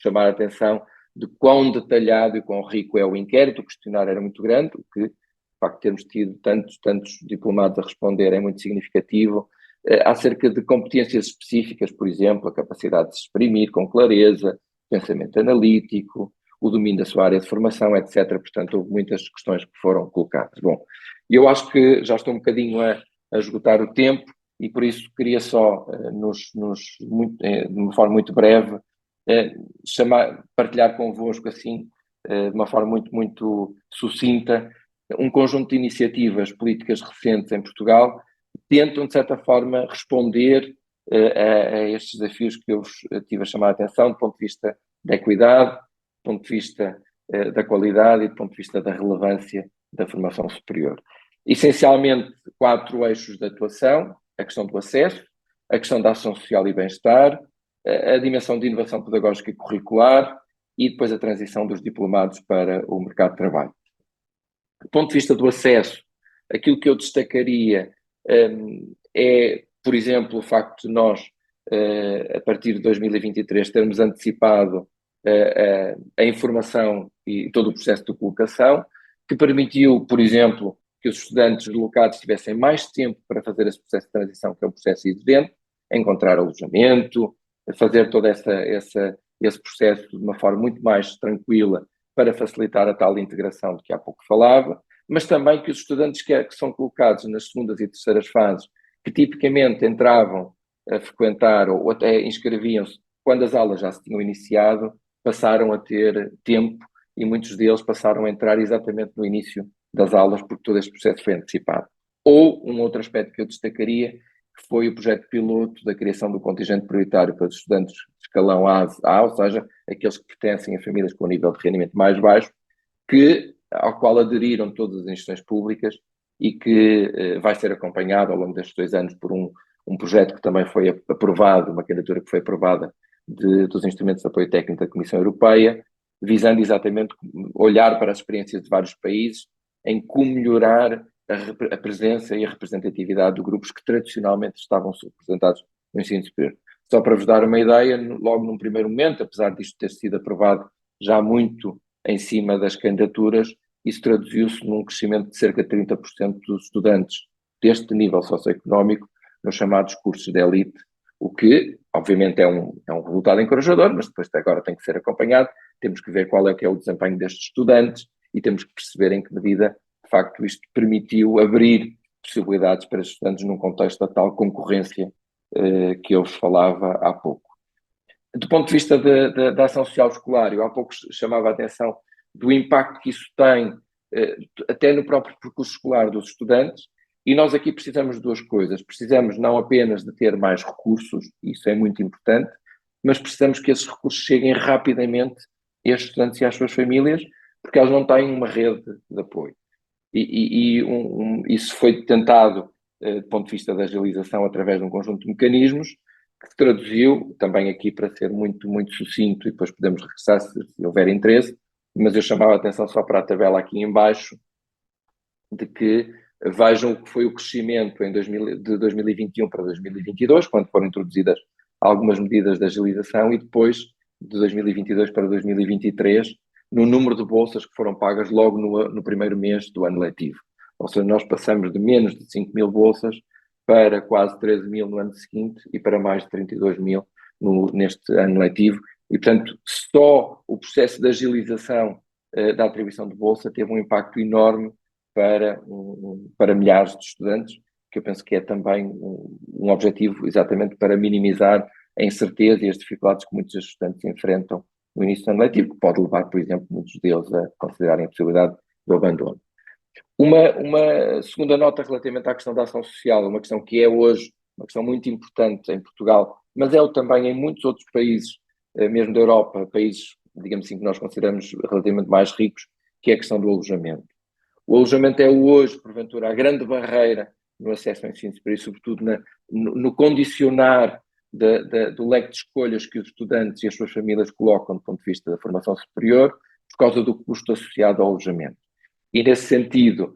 chamar a atenção, de quão detalhado e quão rico é o inquérito. O questionário era muito grande, o que, de facto, termos tido tantos diplomados a responder é muito significativo, acerca de competências específicas, por exemplo, a capacidade de se exprimir com clareza, pensamento analítico, o domínio da sua área de formação, etc. Portanto, houve muitas questões que foram colocadas. Bom, eu acho que já estou um bocadinho a esgotar o tempo, e por isso queria só, de uma forma muito breve, partilhar convosco assim de uma forma muito sucinta, um conjunto de iniciativas políticas recentes em Portugal que tentam, de certa forma, responder a estes desafios que eu tive a chamar a atenção do ponto de vista da equidade, do ponto de vista da qualidade e do ponto de vista da relevância da formação superior. Essencialmente, 4 eixos de atuação: a questão do acesso, a questão da ação social e bem-estar, a dimensão de inovação pedagógica e curricular e depois a transição dos diplomados para o mercado de trabalho. Do ponto de vista do acesso, aquilo que eu destacaria é, por exemplo, o facto de nós, a partir de 2023, termos antecipado a informação e todo o processo de colocação, que permitiu, por exemplo, que os estudantes deslocados tivessem mais tempo para fazer esse processo de transição, que é um processo evidente, encontrar alojamento, fazer todo esse processo de uma forma muito mais tranquila para facilitar a tal integração de que há pouco falava, mas também que os estudantes que são colocados nas segundas e terceiras fases, que tipicamente entravam a frequentar ou até inscreviam-se quando as aulas já se tinham iniciado, passaram a ter tempo e muitos deles passaram a entrar exatamente no início das aulas, porque todo este processo foi antecipado. Ou um outro aspecto que eu destacaria, que foi o projeto piloto da criação do contingente prioritário para os estudantes de escalão A, ou seja, aqueles que pertencem a famílias com um nível de rendimento mais baixo, ao qual aderiram todas as instituições públicas e que vai ser acompanhado ao longo destes 2 anos por um projeto que também foi aprovado, uma candidatura que foi aprovada dos instrumentos de apoio técnico da Comissão Europeia, visando exatamente olhar para as experiências de vários países em como melhorar a presença e a representatividade de grupos que tradicionalmente estavam subrepresentados no ensino superior. Só para vos dar uma ideia, logo num primeiro momento, apesar disto ter sido aprovado já muito em cima das candidaturas, isso traduziu-se num crescimento de cerca de 30% dos estudantes deste nível socioeconómico nos chamados cursos de elite, o que, obviamente, é um resultado encorajador, mas depois agora tem que ser acompanhado, temos que ver qual é que é o desempenho destes estudantes e temos que perceber em que medida, de facto, isto permitiu abrir possibilidades para os estudantes num contexto da tal concorrência que eu vos falava há pouco. Do ponto de vista da ação social escolar, eu há pouco chamava a atenção do impacto que isso tem até no próprio percurso escolar dos estudantes, e nós aqui precisamos de 2 coisas. Precisamos não apenas de ter mais recursos, isso é muito importante, mas precisamos que esses recursos cheguem rapidamente a estes estudantes e às suas famílias, porque eles não têm uma rede de apoio. Isso foi tentado, do ponto de vista da agilização, através de um conjunto de mecanismos, que se traduziu, também aqui para ser muito sucinto, e depois podemos regressar se houver interesse, mas eu chamava a atenção só para a tabela aqui em baixo, de que vejam o que foi o crescimento de 2021 para 2022, quando foram introduzidas algumas medidas de agilização, e depois de 2022 para 2023, no número de bolsas que foram pagas logo no primeiro mês do ano letivo. Ou seja, nós passamos de menos de 5 mil bolsas para quase 13 mil no ano seguinte e para mais de 32 mil neste ano letivo. E, portanto, só o processo de agilização da atribuição de bolsa teve um impacto enorme para milhares de estudantes, que eu penso que é também um objetivo exatamente para minimizar a incerteza e as dificuldades que muitos estudantes enfrentam no início do ano letivo, que pode levar, por exemplo, muitos deles a considerarem a possibilidade do abandono. Uma segunda nota relativamente à questão da ação social, uma questão que é hoje uma questão muito importante em Portugal, mas é também em muitos outros países, mesmo da Europa, países, digamos assim, que nós consideramos relativamente mais ricos, que é a questão do alojamento. O alojamento é hoje, porventura, a grande barreira no acesso ao ensino superior, sobretudo no condicionar do leque de escolhas que os estudantes e as suas famílias colocam do ponto de vista da formação superior, por causa do custo associado ao alojamento. E, nesse sentido,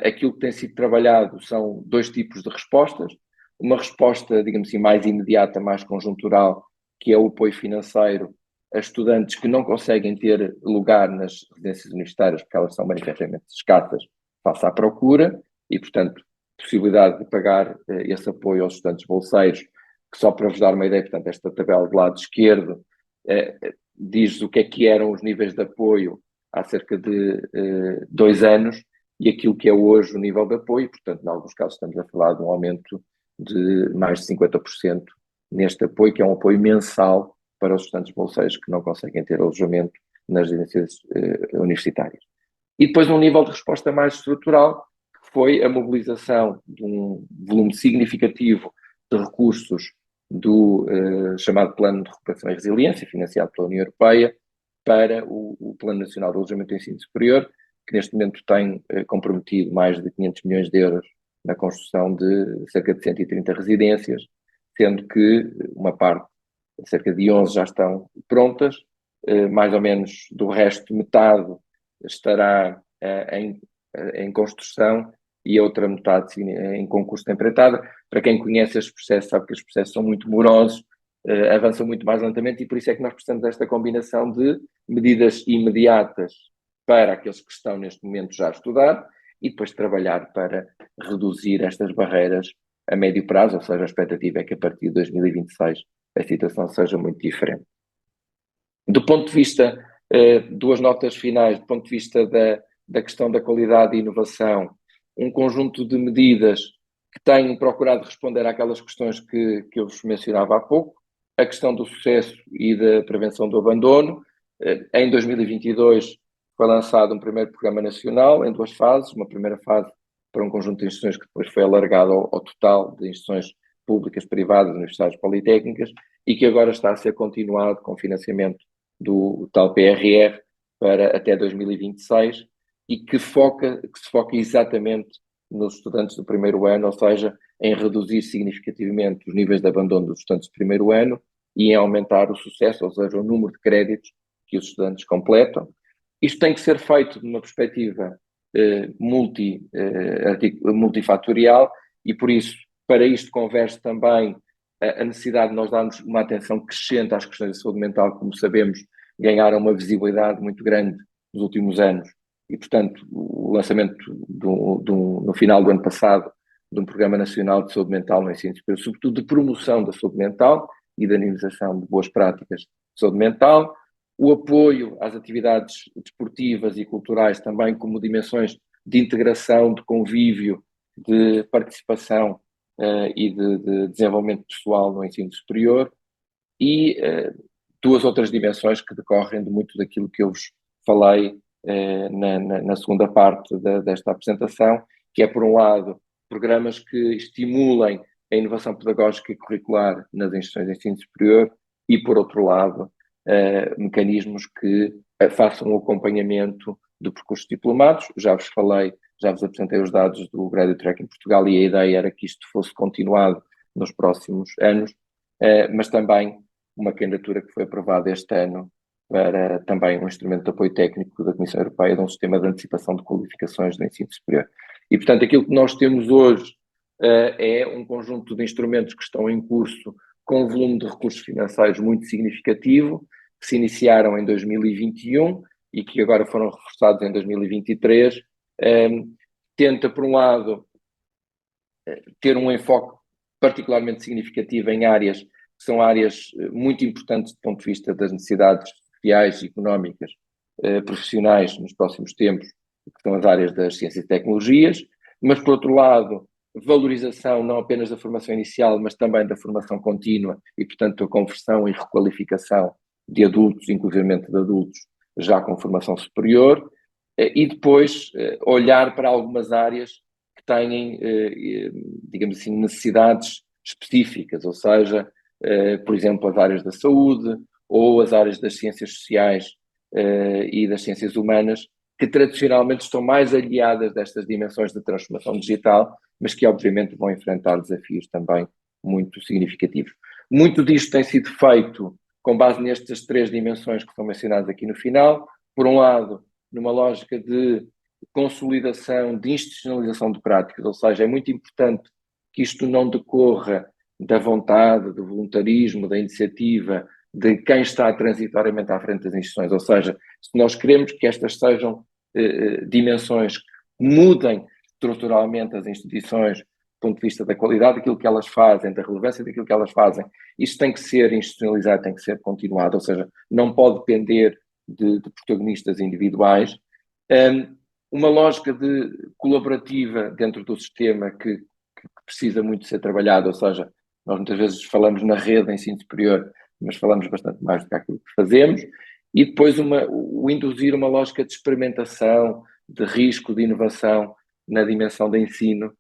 aquilo que tem sido trabalhado são 2 tipos de respostas. Uma resposta, digamos assim, mais imediata, mais conjuntural, que é o apoio financeiro a estudantes que não conseguem ter lugar nas residências universitárias porque elas são manifestamente escassas face à procura e, portanto, possibilidade de pagar esse apoio aos estudantes bolseiros, que só para vos dar uma ideia, portanto, esta tabela do lado esquerdo diz o que eram os níveis de apoio há cerca de 2 anos e aquilo que é hoje o nível de apoio, portanto, em alguns casos estamos a falar de um aumento de mais de 50% neste apoio, que é um apoio mensal para os estudantes bolseiros que não conseguem ter alojamento nas residências universitárias. E depois um nível de resposta mais estrutural, que foi a mobilização de um volume significativo de recursos do chamado Plano de Recuperação e Resiliência, financiado pela União Europeia, para o Plano Nacional de Alojamento do Ensino Superior, que neste momento tem comprometido mais de 500 milhões de euros na construção de cerca de 130 residências, sendo que uma parte, cerca de 11 já estão prontas, mais ou menos do resto, metade estará em construção e a outra metade em concurso de empreitada. Para quem conhece estes processos, sabe que os processos são muito morosos, avançam muito mais lentamente, e por isso é que nós precisamos desta combinação de medidas imediatas para aqueles que estão neste momento já a estudar e depois trabalhar para reduzir estas barreiras a médio prazo, ou seja, a expectativa é que a partir de 2026 a situação seja muito diferente. Do ponto de vista, duas notas finais, do ponto de vista da questão da qualidade e inovação, um conjunto de medidas que têm procurado responder àquelas questões que eu vos mencionava há pouco, a questão do sucesso e da prevenção do abandono. Em 2022 foi lançado um primeiro programa nacional em 2 fases, uma primeira fase para um conjunto de instituições que depois foi alargado ao total de instituições públicas, privadas, universidades, politécnicas, e que agora está a ser continuado com financiamento do tal PRR para até 2026, e que se foca exatamente nos estudantes do primeiro ano, ou seja, em reduzir significativamente os níveis de abandono dos estudantes do primeiro ano e em aumentar o sucesso, ou seja, o número de créditos que os estudantes completam. Isto tem que ser feito de uma perspectiva multifatorial, e por isso, para isto converge também a necessidade de nós darmos uma atenção crescente às questões de saúde mental. Como sabemos, ganharam uma visibilidade muito grande nos últimos anos, e portanto o lançamento no final do ano passado de um Programa Nacional de Saúde Mental no Ensino Superior, sobretudo de promoção da saúde mental e de dinamização de boas práticas de saúde mental, o apoio às atividades desportivas e culturais também como dimensões de integração, de convívio, de participação e de desenvolvimento pessoal no ensino superior, e duas outras dimensões que decorrem de muito daquilo que eu vos falei na segunda parte desta apresentação, que é, por um lado, programas que estimulem a inovação pedagógica e curricular nas instituições de ensino superior e, por outro lado, mecanismos que façam o acompanhamento do percurso de diplomados. Já vos falei, já vos apresentei os dados do Graduate Track em Portugal, e a ideia era que isto fosse continuado nos próximos anos, mas também uma candidatura que foi aprovada este ano para também um instrumento de apoio técnico da Comissão Europeia de um sistema de antecipação de qualificações do ensino superior. E, portanto, aquilo que nós temos hoje é um conjunto de instrumentos que estão em curso com um volume de recursos financeiros muito significativo, que se iniciaram em 2021 e que agora foram reforçados em 2023. Tenta, por um lado, ter um enfoque particularmente significativo em áreas que são áreas muito importantes do ponto de vista das necessidades sociais e económicas profissionais nos próximos tempos, que são as áreas das ciências e tecnologias, mas, por outro lado, valorização não apenas da formação inicial, mas também da formação contínua e, portanto, a conversão e requalificação de adultos, inclusivamente de adultos já com formação superior, e depois olhar para algumas áreas que têm, digamos assim, necessidades específicas, ou seja, por exemplo, as áreas da saúde ou as áreas das ciências sociais e das ciências humanas, que tradicionalmente estão mais aliadas destas dimensões de transformação digital, mas que obviamente vão enfrentar desafios também muito significativos. Muito disto tem sido feito com base nestas 3 dimensões que são mencionadas aqui no final. Por um lado, numa lógica de consolidação, de institucionalização de práticas, ou seja, é muito importante que isto não decorra da vontade, do voluntarismo, da iniciativa de quem está transitoriamente à frente das instituições, ou seja, se nós queremos que estas sejam dimensões que mudem estruturalmente as instituições do ponto de vista da qualidade daquilo que elas fazem, da relevância daquilo que elas fazem, isto tem que ser institucionalizado, tem que ser continuado, ou seja, não pode depender de protagonistas individuais. Uma lógica colaborativa dentro do sistema que precisa muito ser trabalhada, ou seja, nós muitas vezes falamos na rede de ensino superior, mas falamos bastante mais do que aquilo que fazemos, e depois o induzir uma lógica de experimentação, de risco, de inovação na dimensão de ensino,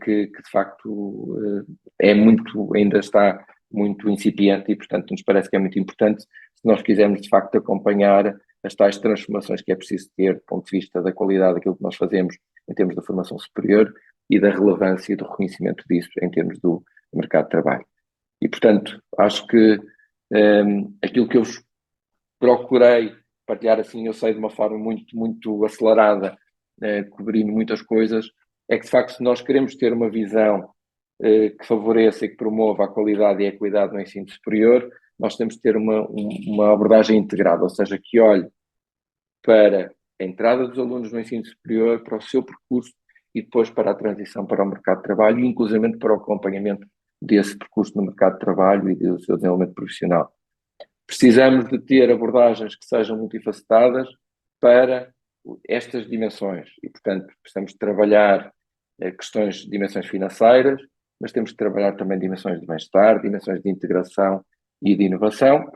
que de facto ainda está muito incipiente e, portanto, nos parece que é muito importante se nós quisermos, de facto, acompanhar as tais transformações que é preciso ter do ponto de vista da qualidade daquilo que nós fazemos em termos da formação superior e da relevância e do reconhecimento disso em termos do mercado de trabalho. E, portanto, acho que aquilo que eu procurei partilhar assim, eu sei, de uma forma muito, muito acelerada, cobrindo muitas coisas, é que, de facto, se nós queremos ter uma visão que favoreça e que promova a qualidade e a equidade no ensino superior, nós temos de ter uma abordagem integrada, ou seja, que olhe para a entrada dos alunos no ensino superior, para o seu percurso e depois para a transição para o mercado de trabalho e, inclusivamente, para o acompanhamento desse percurso no mercado de trabalho e do seu desenvolvimento profissional. Precisamos de ter abordagens que sejam multifacetadas para estas dimensões e, portanto, precisamos de trabalhar questões de dimensões financeiras, mas temos de trabalhar também dimensões de bem-estar, dimensões de integração e de inovação.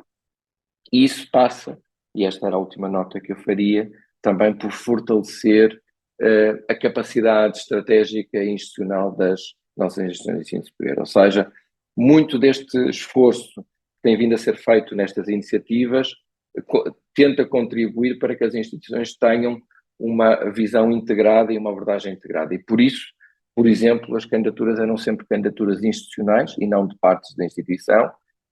E isso passa, e esta era a última nota que eu faria, também por fortalecer a capacidade estratégica e institucional das nossas instituições de ensino superior. Ou seja, muito deste esforço que tem vindo a ser feito nestas iniciativas tenta contribuir para que as instituições tenham uma visão integrada e uma abordagem integrada. E por isso, por exemplo, as candidaturas eram sempre candidaturas institucionais e não de partes da instituição,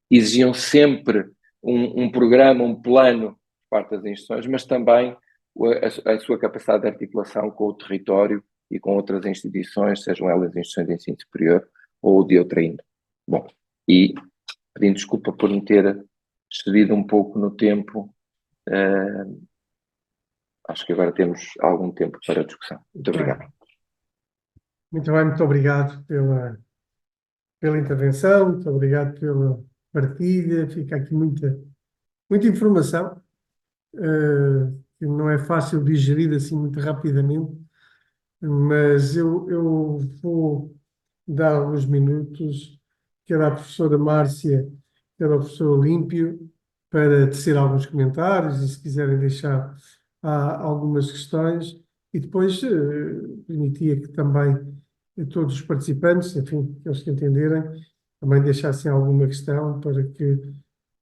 exigiam sempre um programa, um plano por parte das instituições, mas também a sua capacidade de articulação com o território e com outras instituições, sejam elas instituições de ensino superior ou de outra índole. Bom, e pedindo desculpa por me ter excedido um pouco no tempo, acho que agora temos algum tempo para a discussão. Muito obrigado. Muito bem, muito obrigado pela intervenção, muito obrigado pela partilha. Fica aqui muita informação, que não é fácil digerir assim muito rapidamente, mas eu vou dar alguns minutos, quer à professora Márcia, quer ao professor Olímpio, para tecer alguns comentários e, se quiserem deixar algumas questões, e depois permitia que também todos os participantes, enfim, aqueles que entenderem, também deixassem alguma questão para que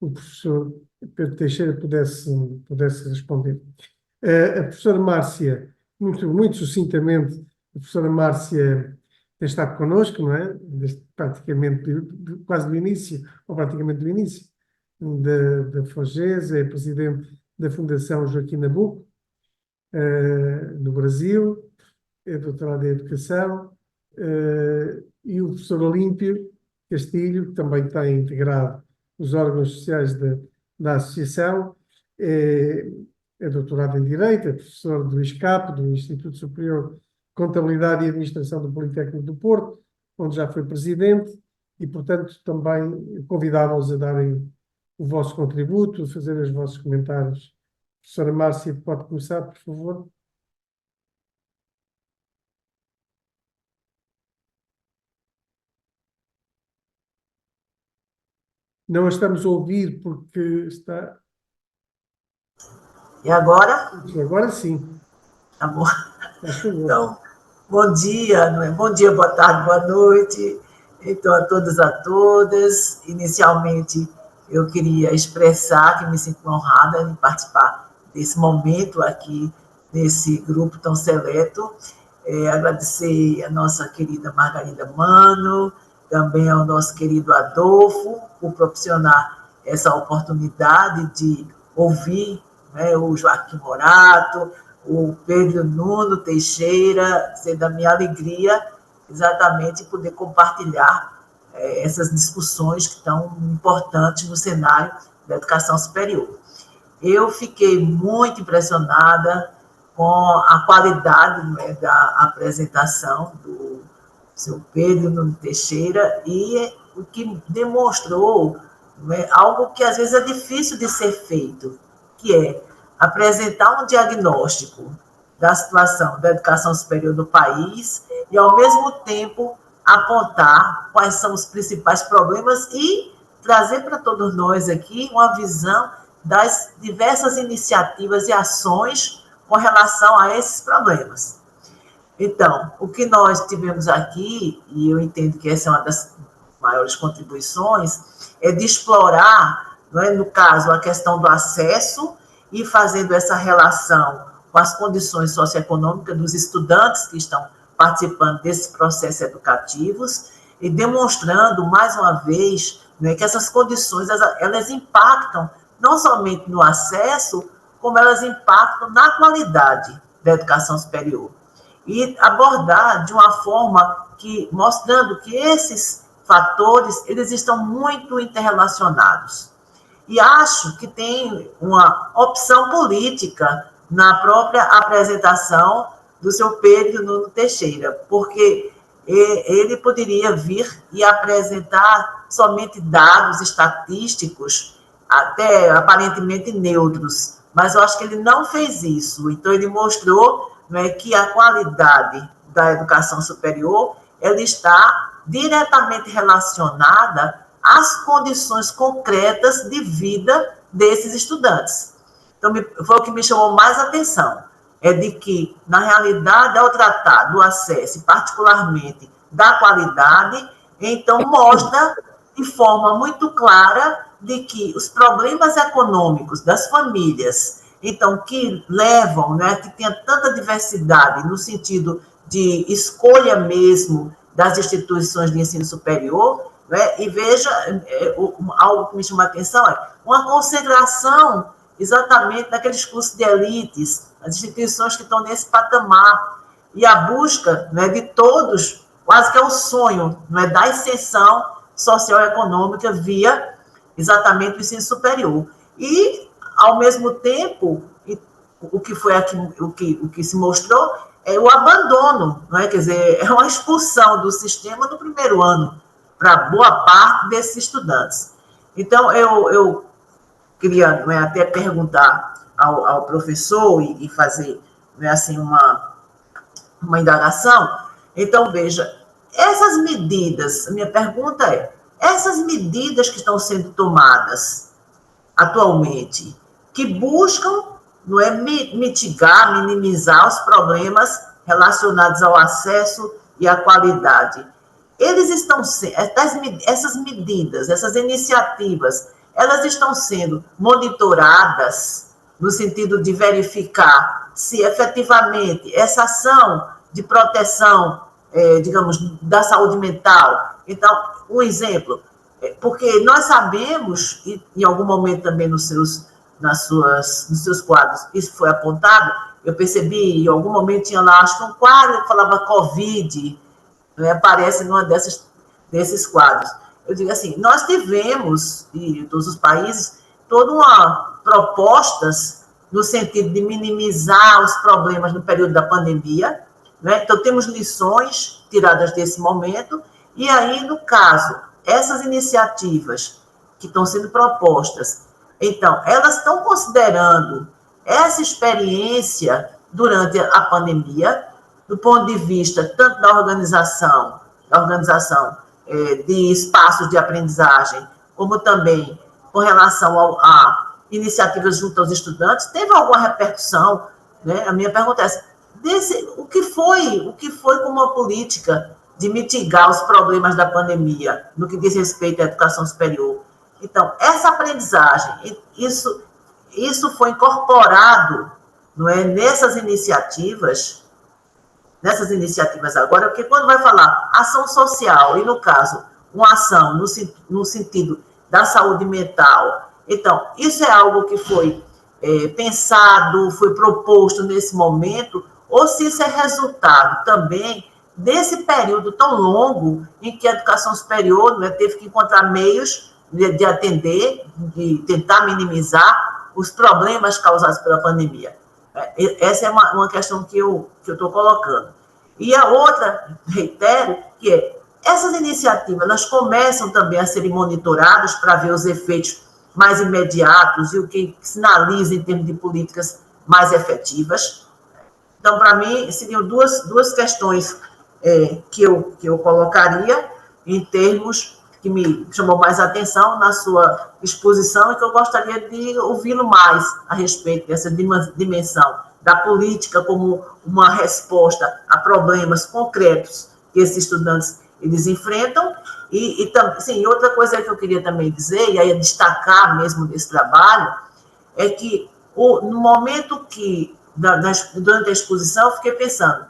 o professor Pedro Teixeira pudesse responder. A professora Márcia, muito sucintamente, a professora Márcia tem estado connosco, não é? Praticamente quase do início, ou praticamente do início, da FOGES, é presidente da Fundação Joaquim Nabuco, no Brasil, é doutorado em Educação, e o professor Olímpio Castilho, que também tem integrado os órgãos sociais da Associação, é doutorado em Direito, é professor do ISCAP, do Instituto Superior de Contabilidade e Administração do Politécnico do Porto, onde já foi presidente, e, portanto, também convidava-os a darem o vosso contributo, a fazer os vossos comentários. Professora Márcia, pode começar, por favor? Não a estamos a ouvir porque está... E agora? Agora sim. Tá bom. Então, bom dia, não é? Bom dia, boa tarde, boa noite. Então, a todos, a todas. Inicialmente, eu queria expressar que me sinto honrada em participar desse momento aqui, nesse grupo tão seleto. Agradecer a nossa querida Margarida Mano, também ao nosso querido Adolfo, por proporcionar essa oportunidade de ouvir, né, o Joaquim Morato, o Pedro Nuno Teixeira, ser da minha alegria exatamente poder compartilhar essas discussões que estão importantes no cenário da educação superior. Eu fiquei muito impressionada com a qualidade, né, da apresentação do seu Pedro Nuno Teixeira e o que demonstrou, né, algo que às vezes é difícil de ser feito, que é apresentar um diagnóstico da situação da educação superior do país e, ao mesmo tempo, apontar quais são os principais problemas e trazer para todos nós aqui uma visão das diversas iniciativas e ações com relação a esses problemas. Então, o que nós tivemos aqui, e eu entendo que essa é uma das maiores contribuições, é de explorar, não é, no caso, a questão do acesso e fazendo essa relação com as condições socioeconômicas dos estudantes que estão participando desses processos educativos e demonstrando, mais uma vez, né, que essas condições, elas impactam não somente no acesso, como elas impactam na qualidade da educação superior. E abordar de uma forma que, mostrando que esses fatores, eles estão muito interrelacionados. E acho que tem uma opção política na própria apresentação do seu Pedro Nuno Teixeira, porque ele poderia vir e apresentar somente dados estatísticos, até aparentemente neutros, mas eu acho que ele não fez isso. Então, ele mostrou, né, que a qualidade da educação superior ela está diretamente relacionada às condições concretas de vida desses estudantes. Então, foi o que me chamou mais atenção, é de que, na realidade, ao tratar do acesso, particularmente da qualidade, então mostra de forma muito clara de que os problemas econômicos das famílias, então, que levam, né, que tenha tanta diversidade no sentido de escolha mesmo das instituições de ensino superior, né, e veja, algo que me chama a atenção é uma concentração exatamente naqueles cursos de elites, as instituições que estão nesse patamar, e a busca, né, de todos, quase que é o sonho, né, da ascensão socioeconômica via exatamente o ensino superior. E, ao mesmo tempo, o que foi aqui, o que se mostrou é o abandono, não é? Quer dizer, é uma expulsão do sistema no primeiro ano para boa parte desses estudantes. Então, eu queria, não é, até perguntar ao professor e fazer, não é, assim, uma indagação. Então, veja, essas medidas, a minha pergunta é, essas medidas que estão sendo tomadas atualmente, que buscam, não é, mitigar, minimizar os problemas relacionados ao acesso e à qualidade, eles estão essas medidas, essas iniciativas, elas estão sendo monitoradas no sentido de verificar se efetivamente essa ação de proteção, digamos, da saúde mental. Então, um exemplo, porque nós sabemos, e em algum momento também nos seus quadros isso foi apontado, eu percebi, em algum momento tinha lá, acho que um quadro que falava Covid, né, aparece numa desses quadros. Eu digo assim, nós tivemos, em todos os países, toda uma propostas no sentido de minimizar os problemas no período da pandemia, né? Então, temos lições tiradas desse momento, e aí, no caso, essas iniciativas que estão sendo propostas, então, elas estão considerando essa experiência durante a pandemia, do ponto de vista tanto da organização de espaços de aprendizagem, como também com relação a iniciativas junto aos estudantes, teve alguma repercussão, né? A minha pergunta é essa, o que foi como uma política de mitigar os problemas da pandemia, no que diz respeito à educação superior. Então, essa aprendizagem, isso foi incorporado, não é, nessas iniciativas agora, porque quando vai falar ação social, e no caso, uma ação no sentido da saúde mental, então, isso é algo que foi pensado, foi proposto nesse momento, ou se isso é resultado também desse período tão longo em que a educação superior, né, teve que encontrar meios de atender, de tentar minimizar os problemas causados pela pandemia. Essa é uma questão que eu estou colocando. E a outra, reitero, que é, essas iniciativas, elas começam também a serem monitoradas para ver os efeitos mais imediatos e o que sinaliza em termos de políticas mais efetivas. Então, para mim, seriam duas questões que eu colocaria em termos que me chamou mais a atenção na sua exposição e que eu gostaria de ouvi-lo mais a respeito dessa dimensão da política como uma resposta a problemas concretos que esses estudantes eles enfrentam. E sim, outra coisa que eu queria também dizer, e aí destacar mesmo desse trabalho, é que no momento que, durante a exposição, eu fiquei pensando,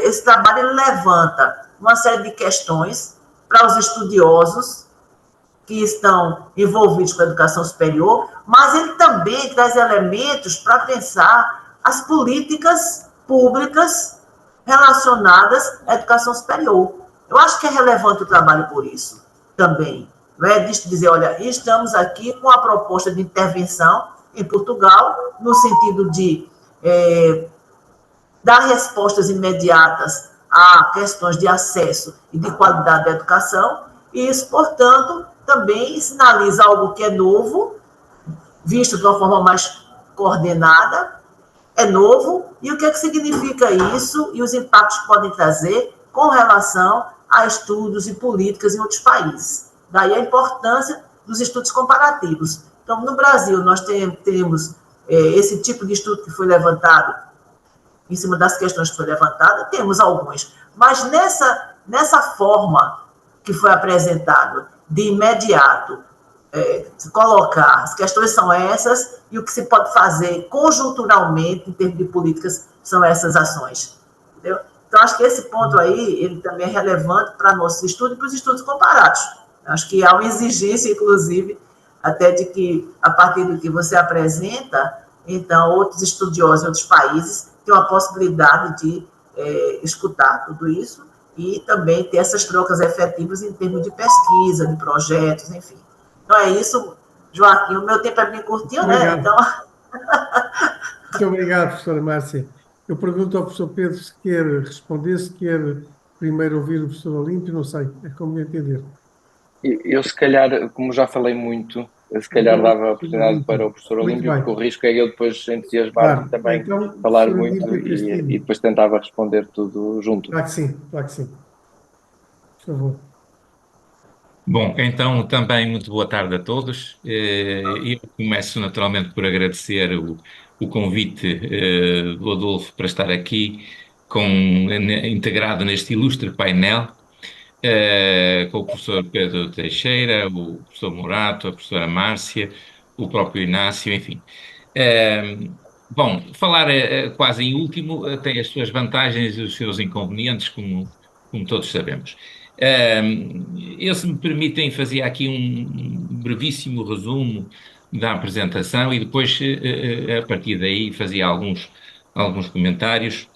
esse trabalho ele levanta uma série de questões para os estudiosos que estão envolvidos com a educação superior, mas ele também traz elementos para pensar as políticas públicas relacionadas à educação superior. Eu acho que é relevante o trabalho por isso também. Não é dizer, olha, estamos aqui com a proposta de intervenção em Portugal, no sentido de dar respostas imediatas a questões de acesso e de qualidade da educação, e isso, portanto, também sinaliza algo que é novo, visto de uma forma mais coordenada, é novo, e o que é que significa isso e os impactos que podem trazer com relação a estudos e políticas em outros países. Daí a importância dos estudos comparativos. Então, no Brasil, nós temos esse tipo de estudo que foi levantado em cima das questões que foi levantada, temos alguns, mas nessa forma que foi apresentado, de imediato, se colocar, as questões são essas, e o que se pode fazer conjunturalmente, em termos de políticas, são essas ações. Entendeu? Então, acho que esse ponto aí, ele também é relevante para nossos estudos e para os estudos comparados. Acho que há uma exigência, inclusive, até de que, a partir do que você apresenta, então, outros estudiosos em outros países têm uma possibilidade de escutar tudo isso e também ter essas trocas efetivas em termos de pesquisa, de projetos, enfim. Então, é isso, Joaquim. O meu tempo é bem curtinho, né? Então... Muito obrigado, professora Márcia. Eu pergunto ao professor Pedro se quer responder, se quer primeiro ouvir o professor Olímpio, não sei, é como entender. Eu, se calhar, como já falei muito, se calhar dava a oportunidade para o professor Olímpio, porque o risco é eu depois entusiasmar-me também, então, falar muito e depois tentava responder tudo junto. Claro que sim. Por favor. Bom, então também muito boa tarde a todos. Eu começo naturalmente por agradecer o convite do Adolfo para estar aqui integrado neste ilustre painel, com o professor Pedro Teixeira, o professor Morato, a professora Márcia, o próprio Inácio, enfim. Bom, falar quase em último tem as suas vantagens e os seus inconvenientes, como todos sabemos. Eu, se me permitem, fazer aqui um brevíssimo resumo da apresentação e depois, a partir daí, fazia alguns comentários.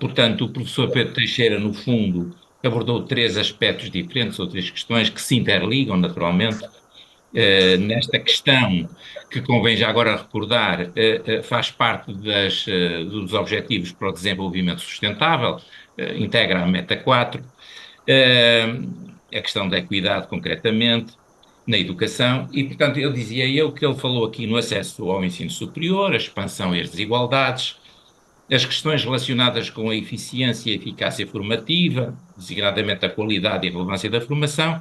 Portanto, o professor Pedro Teixeira, no fundo, abordou três aspectos diferentes, ou três questões que se interligam, naturalmente. Nesta questão, que convém já agora recordar, faz parte dos Objetivos para o Desenvolvimento Sustentável, integra a Meta 4, a questão da equidade, concretamente, na educação, e, portanto, dizia eu que ele falou aqui no acesso ao ensino superior, a expansão e as desigualdades, as questões relacionadas com a eficiência e eficácia formativa, designadamente a qualidade e a relevância da formação,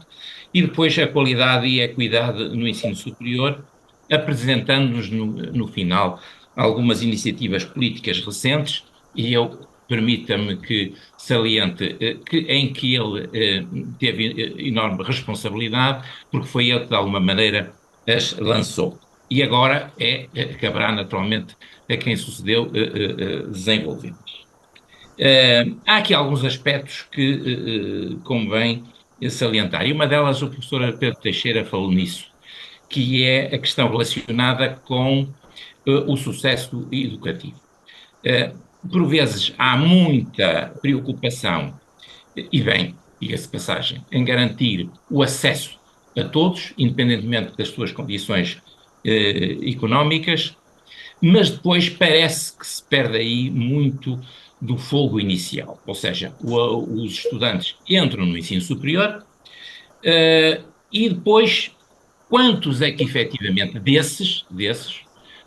e depois a qualidade e a equidade no ensino superior, apresentando-nos no final algumas iniciativas políticas recentes, e permita-me que saliente em que ele teve enorme responsabilidade, porque foi ele que de alguma maneira as lançou. E agora caberá naturalmente a quem sucedeu desenvolvê-los. Há aqui alguns aspectos que convém salientar, e uma delas o professor Pedro Teixeira falou nisso, que é a questão relacionada com o sucesso educativo. Por vezes há muita preocupação, e bem, diga-se passagem, em garantir o acesso a todos, independentemente das suas condições económicas, mas depois parece que se perde aí muito do fogo inicial, ou seja, os estudantes entram no ensino superior e depois quantos é que efetivamente desses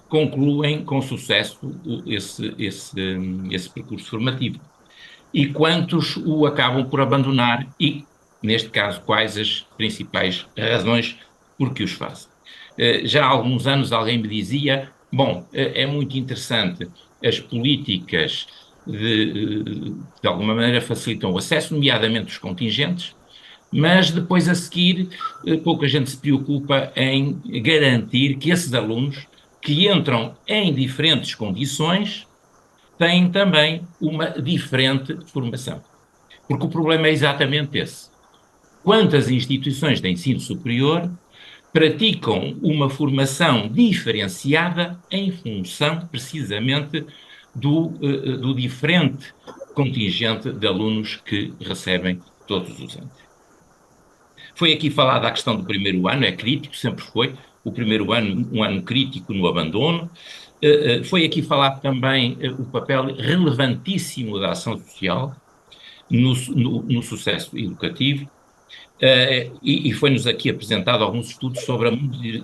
concluem com sucesso esse percurso formativo e quantos o acabam por abandonar e neste caso, quais as principais razões por que os fazem. Já há alguns anos alguém me dizia, bom, é muito interessante as políticas de alguma maneira facilitam o acesso, nomeadamente os contingentes, mas depois a seguir pouca gente se preocupa em garantir que esses alunos que entram em diferentes condições têm também uma diferente formação. Porque o problema é exatamente esse. Quantas instituições de ensino superior praticam uma formação diferenciada em função, precisamente, do diferente contingente de alunos que recebem todos os anos? Foi aqui falada a questão do primeiro ano, é crítico, sempre foi, o primeiro ano, um ano crítico no abandono. Foi aqui falado também o papel relevantíssimo da ação social no sucesso educativo. E foi-nos aqui apresentado alguns estudos sobre a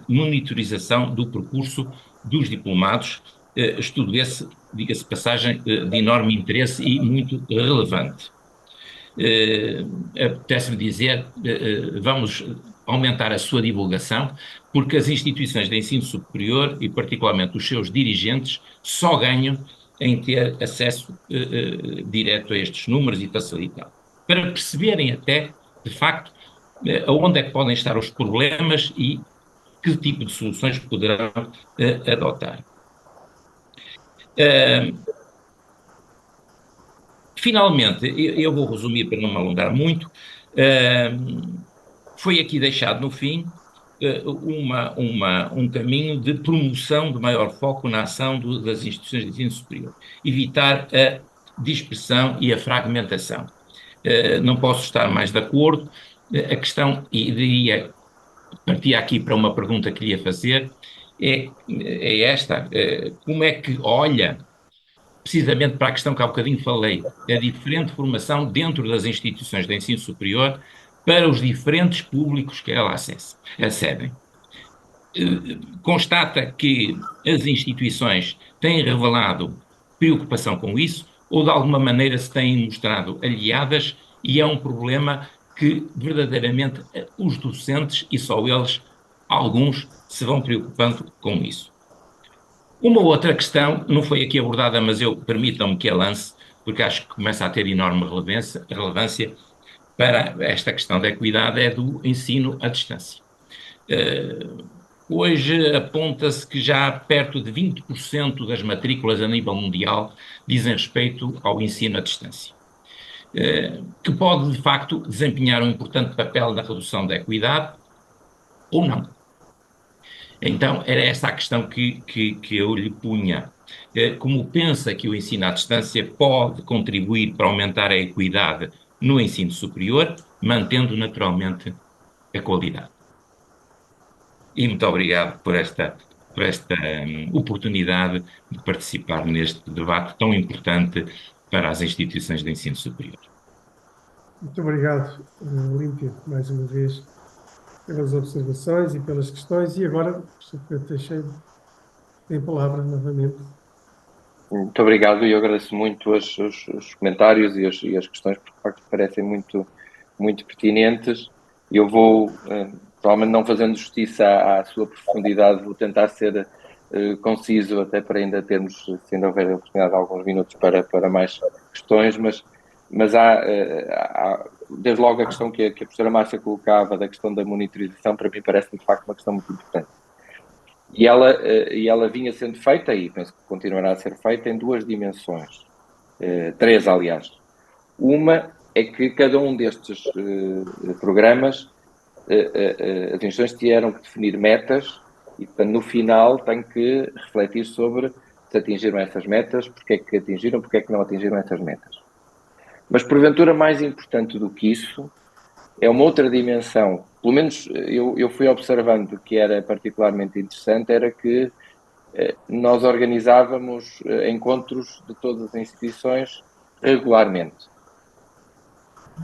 monitorização do percurso dos diplomados, estudo esse, diga-se de passagem, de enorme interesse e muito relevante. Apetece-me dizer, vamos aumentar a sua divulgação, porque as instituições de ensino superior, e particularmente os seus dirigentes, só ganham em ter acesso direto a estes números e facilitá-lo. Para perceberem até, de facto, aonde é que podem estar os problemas e que tipo de soluções poderão adotar. Finalmente, eu vou resumir para não me alongar muito, foi aqui deixado no fim um caminho de promoção de maior foco na ação das instituições de ensino superior, evitar a dispersão e a fragmentação. Não posso estar mais de acordo. A questão, e partia aqui para uma pergunta que lhe ia fazer, é esta: como é que olha precisamente para a questão que há bocadinho falei, a diferente formação dentro das instituições de ensino superior para os diferentes públicos que ela acedem. Constata que as instituições têm revelado preocupação com isso ou de alguma maneira se têm mostrado aliadas, e é um problema que verdadeiramente os docentes e só eles, alguns, se vão preocupando com isso. Uma outra questão, não foi aqui abordada, mas permitam-me que a lance, porque acho que começa a ter enorme relevância para esta questão da equidade, é do ensino à distância. Hoje aponta-se que já perto de 20% das matrículas a nível mundial dizem respeito ao ensino à distância, que pode, de facto, desempenhar um importante papel na redução da equidade, ou não. Então, era essa a questão que eu lhe punha. Como pensa que o ensino à distância pode contribuir para aumentar a equidade no ensino superior, mantendo naturalmente a qualidade? E muito obrigado por esta oportunidade de participar neste debate tão importante para as instituições de ensino superior. Muito obrigado, Olímpia, mais uma vez, pelas observações e pelas questões. E agora, o Sr. Pedro Teixeira tem a palavra novamente. Muito obrigado, e eu agradeço muito os comentários e as questões, porque de facto parecem muito pertinentes. Eu vou, provavelmente não fazendo justiça à sua profundidade, vou tentar ser conciso, até para ainda termos, se ainda houver oportunidade, alguns minutos para mais questões, mas há desde logo a questão que a professora Márcia colocava, da questão da monitorização, para mim parece de facto uma questão muito importante. E ela vinha sendo feita, e penso que continuará a ser feita, em duas dimensões. Três, aliás. Uma é que cada um destes programas, as instituições tiveram que definir metas e, portanto, no final tem que refletir sobre se atingiram essas metas, porque é que atingiram, porque é que não atingiram essas metas. Mas, porventura, mais importante do que isso, é uma outra dimensão, pelo menos eu fui observando que era particularmente interessante, era que nós organizávamos encontros de todas as instituições regularmente.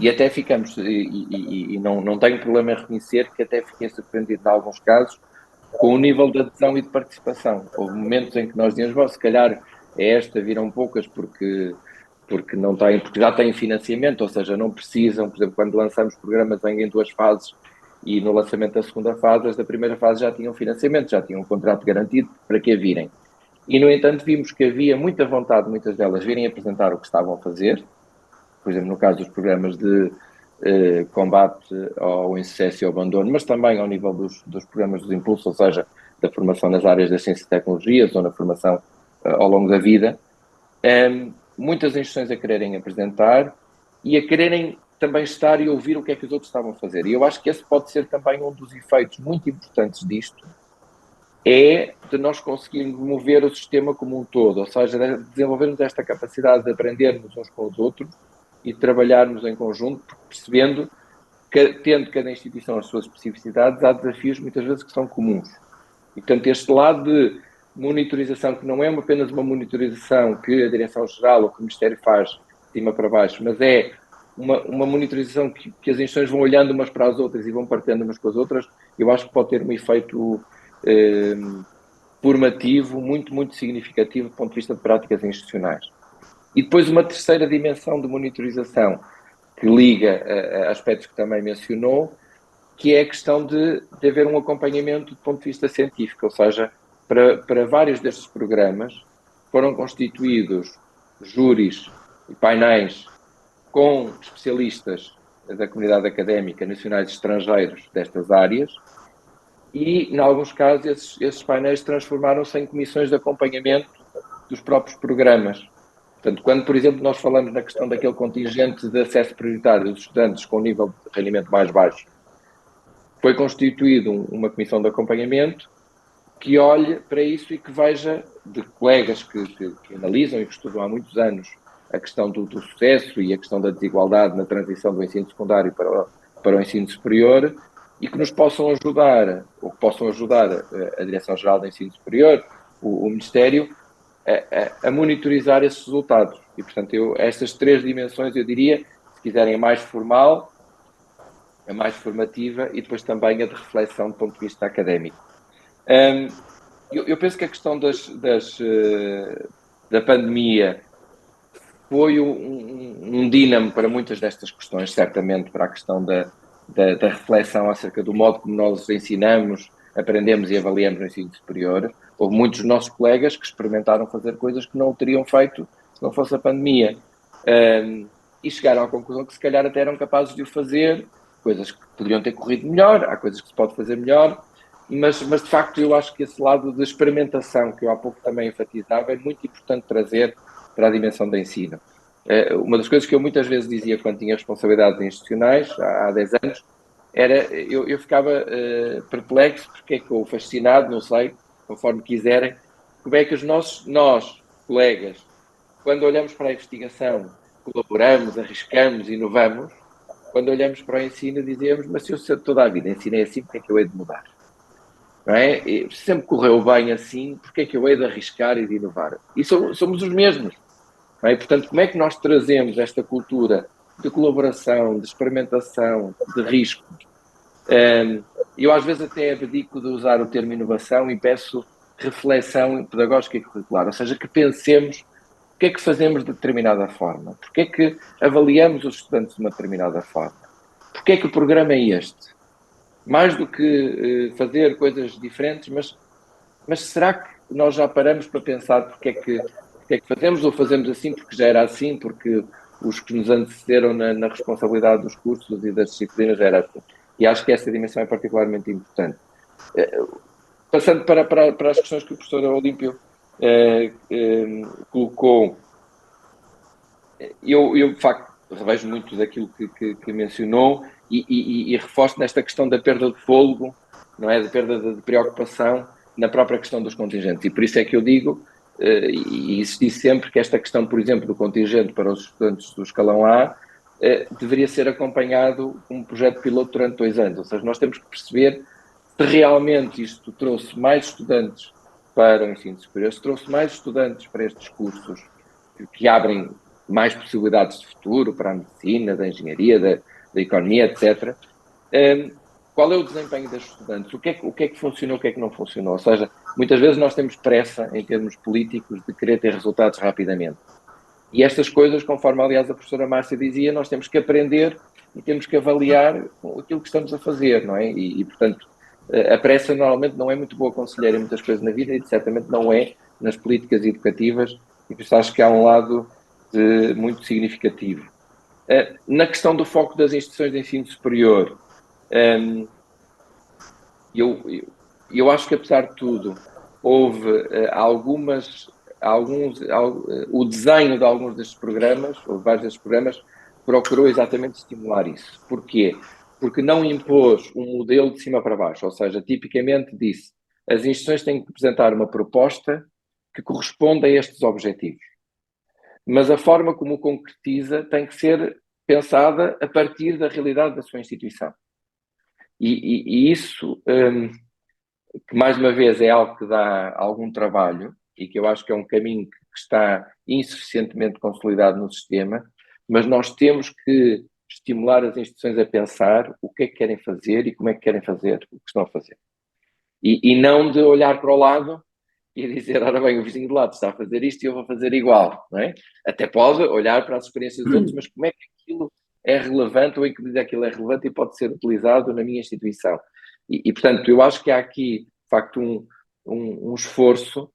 E até ficamos, e não tenho problema em reconhecer que até fiquei surpreendido em alguns casos com o nível de adesão e de participação. Houve momentos em que nós dizíamos, se calhar esta viram poucas porque porque já têm financiamento, ou seja, não precisam, por exemplo, quando lançamos programas vêm em 2 fases e no lançamento da segunda fase, as da primeira fase já tinham financiamento, já tinham um contrato garantido para que a virem. E, no entanto, vimos que havia muita vontade, muitas delas, virem apresentar o que estavam a fazer, por exemplo, no caso dos programas de combate ao insucesso e ao abandono, mas também ao nível dos programas de impulso, ou seja, da formação nas áreas das ciências e tecnologias ou na formação ao longo da vida. Muitas instituições a quererem apresentar e a quererem também estar e ouvir o que é que os outros estavam a fazer. E eu acho que esse pode ser também um dos efeitos muito importantes disto, é de nós conseguirmos mover o sistema como um todo, ou seja, de desenvolvermos esta capacidade de aprendermos uns com os outros e de trabalharmos em conjunto, percebendo que, tendo cada instituição as suas especificidades, há desafios muitas vezes que são comuns. E, portanto, este lado de monitorização, que não é apenas uma monitorização que a Direção-Geral ou que o Ministério faz de cima para baixo, mas é uma monitorização que as instituições vão olhando umas para as outras e vão partilhando umas com as outras, eu acho que pode ter um efeito formativo muito, muito significativo do ponto de vista de práticas institucionais. E depois uma terceira dimensão de monitorização que liga a aspectos que também mencionou, que é a questão de haver um acompanhamento do ponto de vista científico, ou seja, para vários destes programas foram constituídos júris e painéis com especialistas da comunidade académica, nacionais e estrangeiros destas áreas, e, em alguns casos, esses painéis transformaram-se em comissões de acompanhamento dos próprios programas. Portanto, quando, por exemplo, nós falamos na questão daquele contingente de acesso prioritário dos estudantes com nível de rendimento mais baixo, foi constituída uma comissão de acompanhamento que olhe para isso e que veja de colegas que analisam e que estudam há muitos anos a questão do sucesso e a questão da desigualdade na transição do ensino secundário para o ensino superior, e que nos possam ajudar, ou que possam ajudar a Direção-Geral do Ensino Superior, o Ministério, a monitorizar esses resultados. E, portanto, estas 3 dimensões, eu diria, se quiserem, a mais formal, a mais formativa e depois também a de reflexão do ponto de vista académico. Eu penso que a questão da pandemia foi um dínamo para muitas destas questões, certamente para a questão da reflexão acerca do modo como nós ensinamos, aprendemos e avaliamos no ensino superior. Houve muitos dos nossos colegas que experimentaram fazer coisas que não o teriam feito se não fosse a pandemia. E chegaram à conclusão que se calhar até eram capazes de o fazer, coisas que poderiam ter corrido melhor, há coisas que se pode fazer melhor, mas de facto eu acho que esse lado de experimentação, que eu há pouco também enfatizava, é muito importante trazer para a dimensão do ensino. Uma das coisas que eu muitas vezes dizia quando tinha responsabilidades institucionais, há 10 anos, era, eu ficava perplexo, porque é que, ou fascinado, não sei, conforme quiserem, como é que nós, colegas, quando olhamos para a investigação, colaboramos, arriscamos, inovamos, quando olhamos para o ensino dizemos, mas se eu toda a vida ensinei assim, porque é que eu hei de mudar? Não é? E sempre correu bem assim, porque é que eu hei de arriscar e de inovar? E somos os mesmos. Não é? Portanto, como é que nós trazemos esta cultura de colaboração, de experimentação, de risco? Eu às vezes até abdico de usar o termo inovação e peço reflexão pedagógica e curricular, ou seja, que pensemos porque é que fazemos de determinada forma, porque é que avaliamos os estudantes de uma determinada forma, porque é que o programa é este. Mais do que fazer coisas diferentes, mas será que nós já paramos para pensar porque é que fazemos, ou fazemos assim porque já era assim, porque os que nos antecederam na responsabilidade dos cursos e das disciplinas já era assim. E acho que essa dimensão é particularmente importante. Passando para as questões que o professor Olímpio colocou, eu de facto revejo muito daquilo que mencionou e reforço nesta questão da perda de fôlego, não é? Da perda de preocupação na própria questão dos contingentes. E por isso é que eu digo, e insisti sempre, que esta questão, por exemplo, do contingente para os estudantes do escalão A deveria ser acompanhado com um projeto piloto durante 2 anos. Ou seja, nós temos que perceber se realmente isto trouxe mais estudantes para o ensino superior, se trouxe mais estudantes para estes cursos que abrem mais possibilidades de futuro para a medicina, da engenharia, da economia, etc. Qual é o desempenho dos estudantes? O que é que funcionou, o que é que não funcionou? Ou seja, muitas vezes nós temos pressa, em termos políticos, de querer ter resultados rapidamente. E estas coisas, conforme aliás a professora Márcia dizia, nós temos que aprender e temos que avaliar aquilo que estamos a fazer, não é? Portanto, a pressa normalmente não é muito boa conselheira em muitas coisas na vida e certamente não é nas políticas educativas, e por isso acho que há um lado muito significativo. Na questão do foco das instituições de ensino superior, eu acho que, apesar de tudo, houve o desenho de alguns destes programas, ou vários destes programas, procurou exatamente estimular isso. Porquê? Porque não impôs um modelo de cima para baixo, ou seja, tipicamente disse, as instituições têm que apresentar uma proposta que corresponda a estes objetivos. Mas a forma como o concretiza tem que ser pensada a partir da realidade da sua instituição. E isso, que mais uma vez é algo que dá algum trabalho e que eu acho que é um caminho que está insuficientemente consolidado no sistema, mas nós temos que estimular as instituições a pensar o que é que querem fazer e como é que querem fazer o que estão a fazer. E não de olhar para o lado e dizer, ora bem, o vizinho do lado está a fazer isto e eu vou fazer igual, não é? Até pode olhar para as experiências dos outros, mas como é que aquilo é relevante ou em que medida aquilo é relevante e pode ser utilizado na minha instituição? Portanto, eu acho que há aqui, de facto, um esforço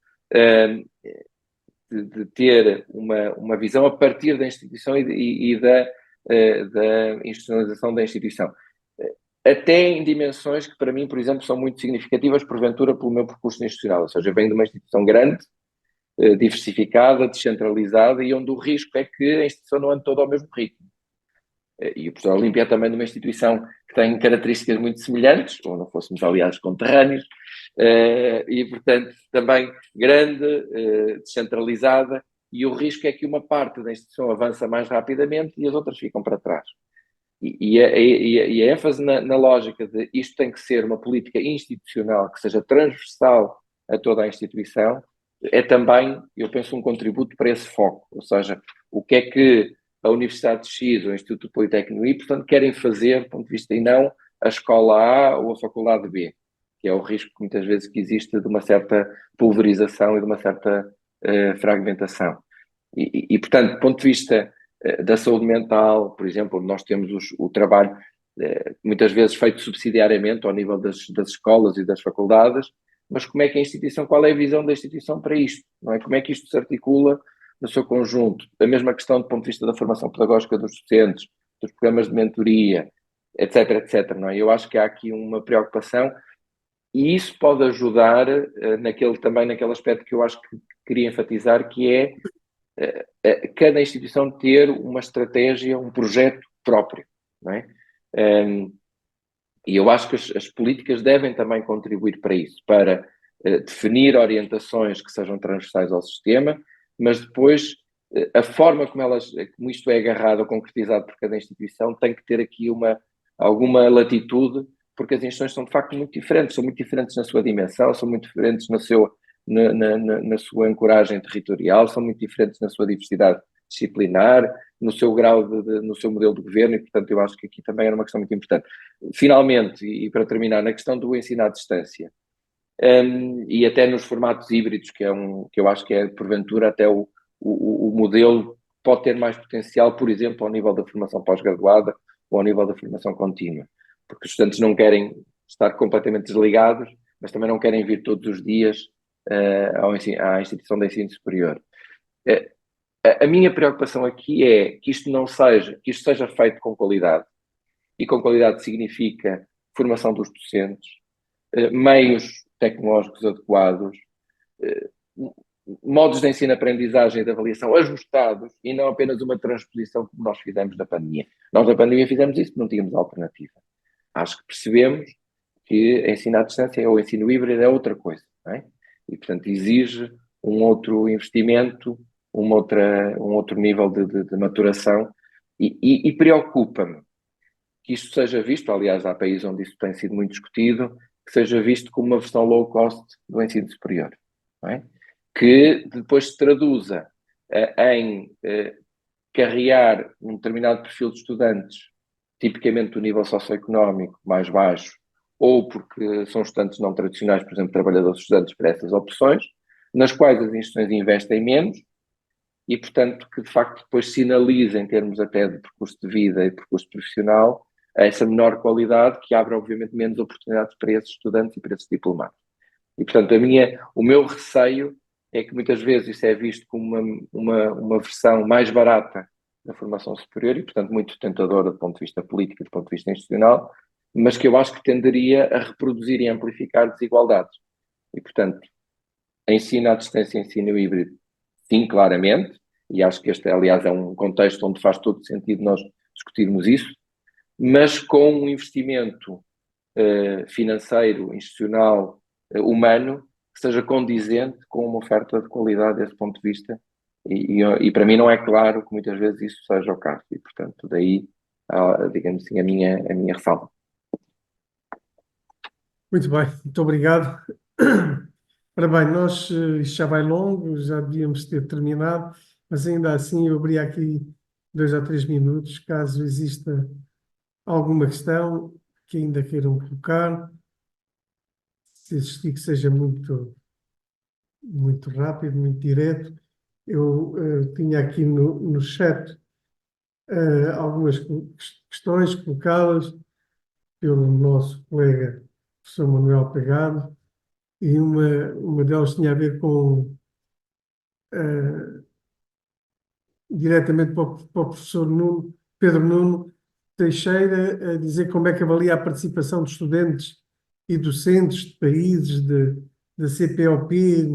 de ter uma visão a partir da instituição e da institucionalização da instituição. Até em dimensões que, para mim, por exemplo, são muito significativas, porventura, pelo meu percurso institucional. Ou seja, eu venho de uma instituição grande, diversificada, descentralizada, e onde o risco é que a instituição não ande toda ao mesmo ritmo. E o professor Olímpia é também de uma instituição que tem características muito semelhantes, ou não fôssemos, aliás, conterrâneos, e, portanto, também grande, descentralizada, e o risco é que uma parte da instituição avança mais rapidamente e as outras ficam para trás. E a ênfase na lógica de isto tem que ser uma política institucional que seja transversal a toda a instituição, é também, eu penso, um contributo para esse foco. Ou seja, o que é que a Universidade de X ou o Instituto Politécnico Y, portanto, querem fazer do ponto de vista, e não a escola A ou a faculdade B, que é o risco que muitas vezes que existe de uma certa pulverização e de uma certa fragmentação. Portanto, do ponto de vista da saúde mental, por exemplo, nós temos o trabalho muitas vezes feito subsidiariamente ao nível das escolas e das faculdades, mas como é que a instituição, qual é a visão da instituição para isto? Não é? Como é que isto se articula no seu conjunto? A mesma questão do ponto de vista da formação pedagógica dos docentes, dos programas de mentoria, etc, etc. Não é? Eu acho que há aqui uma preocupação e isso pode ajudar também naquele aspecto que eu acho que queria enfatizar, que é cada instituição ter uma estratégia, um projeto próprio, não é? E eu acho que as políticas devem também contribuir para isso, para definir orientações que sejam transversais ao sistema, mas depois a forma como isto é agarrado ou concretizado por cada instituição tem que ter aqui alguma latitude, porque as instituições são de facto muito diferentes na sua dimensão, são muito diferentes na sua ancoragem territorial, são muito diferentes na sua diversidade disciplinar, no seu grau, no seu modelo de governo, e portanto eu acho que aqui também era uma questão muito importante. Finalmente, e para terminar, na questão do ensino à distância, e até nos formatos híbridos, que eu acho que é, porventura, até o modelo pode ter mais potencial, por exemplo, ao nível da formação pós-graduada ou ao nível da formação contínua, porque os estudantes não querem estar completamente desligados, mas também não querem vir todos os dias à instituição de ensino superior. A minha preocupação aqui é que isto seja feito com qualidade, e com qualidade significa formação dos docentes, meios tecnológicos adequados, modos de ensino-aprendizagem e de avaliação ajustados e não apenas uma transposição como nós fizemos na pandemia. Nós na pandemia fizemos isso porque não tínhamos alternativa. Acho que percebemos que ensino à distância ou ensino híbrido é outra coisa, não é? E, portanto, exige um outro investimento, um outro nível de maturação e preocupa-me que isto seja visto, aliás, há países onde isso tem sido muito discutido, que seja visto como uma versão low cost do ensino superior, não é? Que depois se traduza em carrear um determinado perfil de estudantes, tipicamente do nível socioeconómico mais baixo, ou porque são estudantes não tradicionais, por exemplo, trabalhadores estudantes para essas opções, nas quais as instituições investem menos, e, portanto, que de facto depois sinaliza, em termos até de percurso de vida e percurso profissional, essa menor qualidade, que abre, obviamente, menos oportunidades para esses estudantes e para esses diplomados. E, portanto, o meu receio é que muitas vezes isso é visto como uma versão mais barata da formação superior e, portanto, muito tentadora do ponto de vista político e do ponto de vista institucional, mas que eu acho que tenderia a reproduzir e amplificar desigualdades. E, portanto, ensino à distância e ensino híbrido, sim, claramente, e acho que este, aliás, é um contexto onde faz todo sentido nós discutirmos isso, mas com um investimento financeiro, institucional, humano, que seja condizente com uma oferta de qualidade desse ponto de vista. E para mim não é claro que muitas vezes isso seja o caso. E, portanto, daí, digamos assim, a minha ressalva. Muito bem, muito obrigado. Ora bem, isto já vai longo, já devíamos ter terminado, mas ainda assim eu abri aqui 2 ou 3 minutos, caso exista alguma questão que ainda queiram colocar, se existir que seja muito, muito rápido, muito direto. Eu tinha aqui no chat algumas questões colocadas pelo nosso colega professor Manuel Pegado, e uma delas tinha a ver com diretamente para o professor Pedro Nuno Teixeira, a dizer como é que avalia a participação de estudantes e docentes de países da CPLP,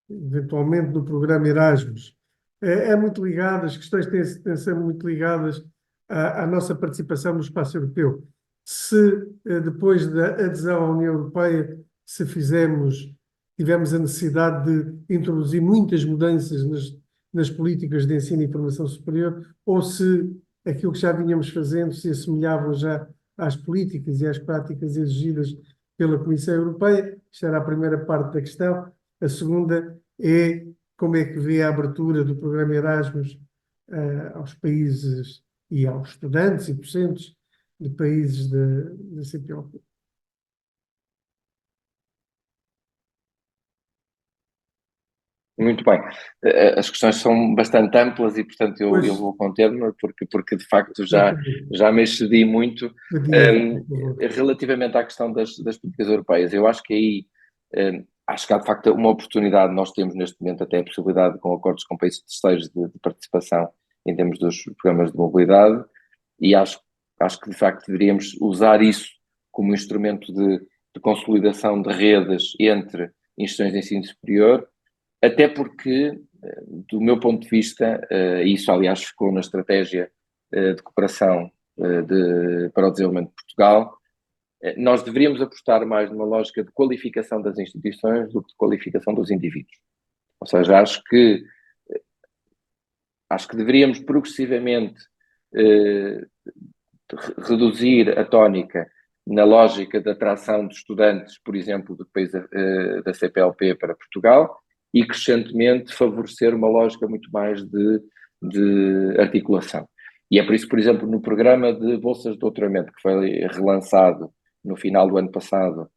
eventualmente no programa Erasmus. É muito ligado, as questões têm ser muito ligadas à nossa participação no espaço europeu. Se depois da adesão à União Europeia, se tivemos a necessidade de introduzir muitas mudanças nas políticas de ensino e formação superior, ou se aquilo que já vínhamos fazendo se assemelhavam já às políticas e às práticas exigidas pela Comissão Europeia. Esta era a primeira parte da questão. A segunda é como é que vê a abertura do programa Erasmus aos países e aos estudantes e docentes de países da CPLP. Muito bem. As questões são bastante amplas e, portanto, eu vou conter-me porque de facto já me excedi muito. Relativamente à questão das políticas europeias, eu acho que aí acho que há de facto uma oportunidade. Nós temos neste momento até a possibilidade, com acordos com países terceiros, de participação em termos dos programas de mobilidade, e acho que de facto deveríamos usar isso como instrumento de consolidação de redes entre instituições de ensino superior. Até porque, do meu ponto de vista, isso aliás ficou na estratégia de cooperação para o desenvolvimento de Portugal, nós deveríamos apostar mais numa lógica de qualificação das instituições do que de qualificação dos indivíduos. Ou seja, acho que deveríamos progressivamente reduzir a tónica na lógica de atração de estudantes, por exemplo, do país da CPLP para Portugal, e crescentemente favorecer uma lógica muito mais de articulação. E é por isso, por exemplo, no programa de bolsas de doutoramento, que foi relançado no final do ano passado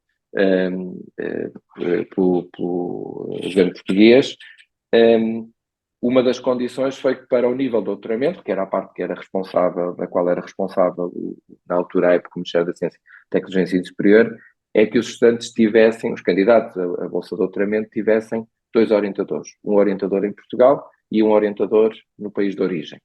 pelo governo português, uma das condições foi que para o nível de doutoramento, que era a parte da qual era responsável na altura a época o Ministério da Ciência, Tecnologia e Ensino Superior, é que os estudantes os candidatos à bolsa de doutoramento tivessem 2 orientadores, um orientador em Portugal e um orientador no país de origem.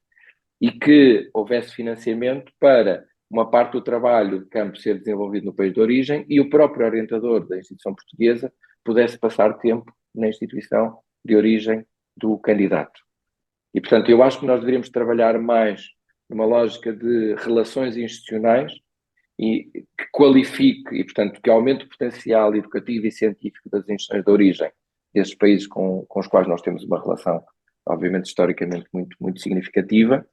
E que houvesse financiamento para uma parte do trabalho de campo ser desenvolvido no país de origem e o próprio orientador da instituição portuguesa pudesse passar tempo na instituição de origem do candidato. E, portanto, eu acho que nós deveríamos trabalhar mais numa lógica de relações institucionais e que qualifique e, portanto, que aumente o potencial educativo e científico das instituições de origem desses países com os quais nós temos uma relação, obviamente, historicamente muito, muito significativa,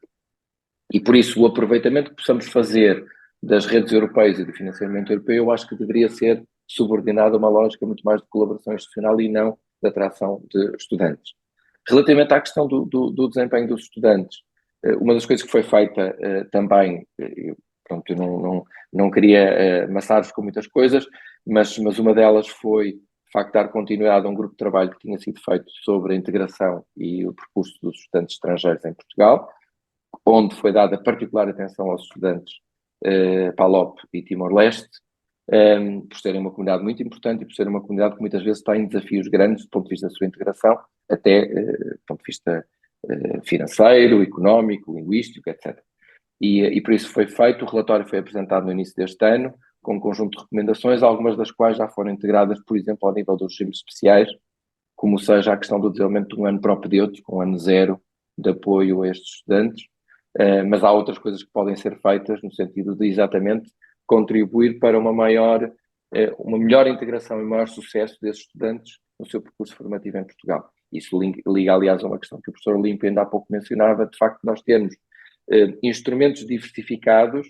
e por isso o aproveitamento que possamos fazer das redes europeias e do financiamento europeu, eu acho que deveria ser subordinado a uma lógica muito mais de colaboração institucional e não de atração de estudantes. Relativamente à questão do desempenho dos estudantes, uma das coisas que foi feita também, eu não queria amassar-vos com muitas coisas, mas uma delas foi de facto, dar continuidade a um grupo de trabalho que tinha sido feito sobre a integração e o percurso dos estudantes estrangeiros em Portugal, onde foi dada particular atenção aos estudantes PALOP e Timor-Leste, por serem uma comunidade muito importante e por serem uma comunidade que muitas vezes está em desafios grandes do ponto de vista da sua integração, até do ponto de vista financeiro, económico, linguístico, etc. E por isso foi feito, o relatório foi apresentado no início deste ano, com um conjunto de recomendações, algumas das quais já foram integradas, por exemplo, ao nível dos regimes especiais, como seja a questão do desenvolvimento de um ano propedêutico, um ano zero de apoio a estes estudantes, mas há outras coisas que podem ser feitas no sentido de exatamente contribuir para uma melhor integração e maior sucesso desses estudantes no seu percurso formativo em Portugal. Isso liga, aliás, a uma questão que o professor Olímpio ainda há pouco mencionava, de facto nós temos instrumentos diversificados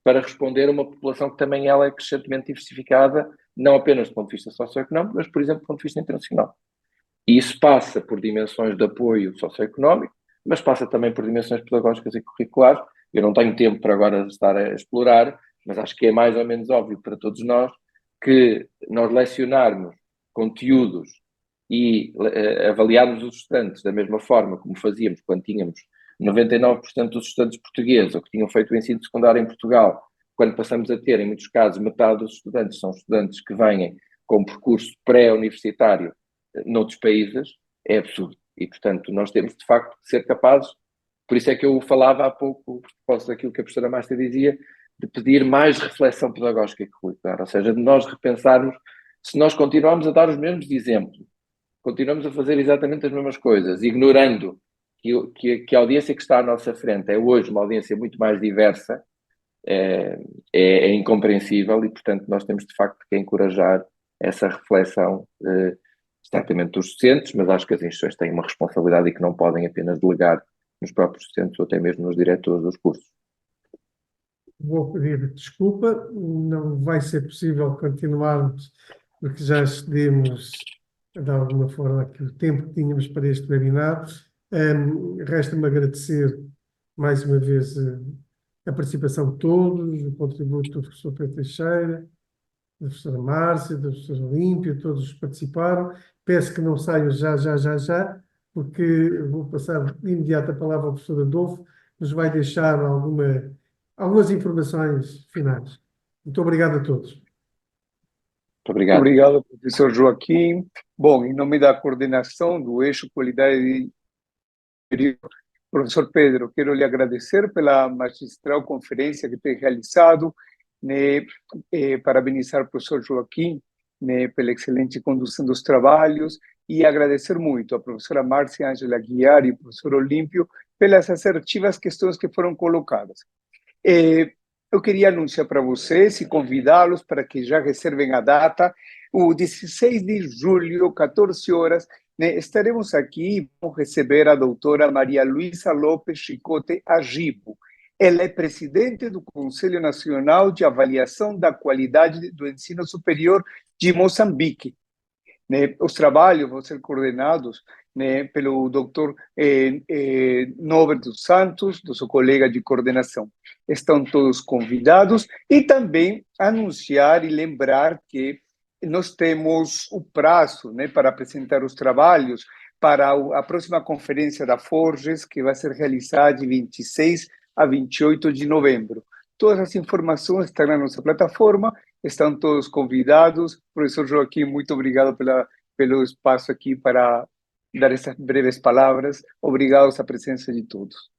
para responder a uma população que também ela é crescentemente diversificada, não apenas do ponto de vista socioeconómico, mas, por exemplo, do ponto de vista internacional. E isso passa por dimensões de apoio socioeconómico, mas passa também por dimensões pedagógicas e curriculares. Eu não tenho tempo para agora estar a explorar, mas acho que é mais ou menos óbvio para todos nós que nós lecionarmos conteúdos e avaliarmos os estudantes da mesma forma como fazíamos quando tínhamos 99% dos estudantes portugueses ou que tinham feito o ensino secundário em Portugal, quando passamos a ter, em muitos casos, metade dos estudantes são estudantes que vêm com percurso pré-universitário noutros países, é absurdo. E, portanto, nós temos, de facto, de ser capazes, por isso é que eu falava há pouco, por causa daquilo que a professora Márcia dizia, de pedir mais reflexão pedagógica e curricular, ou seja, de nós repensarmos, se nós continuarmos a dar os mesmos exemplos, continuamos a fazer exatamente as mesmas coisas, ignorando que a audiência que está à nossa frente é hoje uma audiência muito mais diversa, é incompreensível e, portanto, nós temos, de facto, que encorajar essa reflexão, certamente dos docentes, mas acho que as instituições têm uma responsabilidade e que não podem apenas delegar nos próprios docentes ou até mesmo nos diretores dos cursos. Vou pedir desculpa, não vai ser possível continuarmos, porque já excedemos, de alguma forma, aqui o tempo que tínhamos para este webinar. Resta-me agradecer mais uma vez a participação de todos, o contributo do professor Pedro Teixeira, da professora Márcia, da professora Olímpia, todos participaram. Peço que não saiam já, porque vou passar de imediato a palavra ao professor Adolfo, que nos vai deixar algumas informações finais. Muito obrigado a todos. Muito obrigado. Obrigado, professor Joaquim. Bom, em nome da coordenação do Eixo Qualidade Superior, professor Pedro, quero lhe agradecer pela magistral conferência que tem realizado, né, parabenizar o professor Joaquim, né, pela excelente condução dos trabalhos e agradecer muito à professora Márcia Ângela Guiar e ao professor Olímpio pelas assertivas questões que foram colocadas. Eu queria anunciar para vocês e convidá-los para que já reservem a data, o 16 de julho, 14 horas, né, estaremos aqui e vamos receber a doutora Maria Luísa Lopes Chicote Agibo. Ela é presidente do Conselho Nacional de Avaliação da Qualidade do Ensino Superior de Moçambique. Né, os trabalhos vão ser coordenados, né, pelo Dr. Norbert dos Santos, do seu colega de coordenação. Estão todos convidados e também anunciar e lembrar que nós temos o prazo, né, para apresentar os trabalhos para a próxima conferência da Forges, que vai ser realizada de 26 a 28 de novembro. Todas as informações estão na nossa plataforma, estão todos convidados. Professor Joaquim, muito obrigado pelo espaço aqui para dar essas breves palavras. Obrigado pela presença de todos.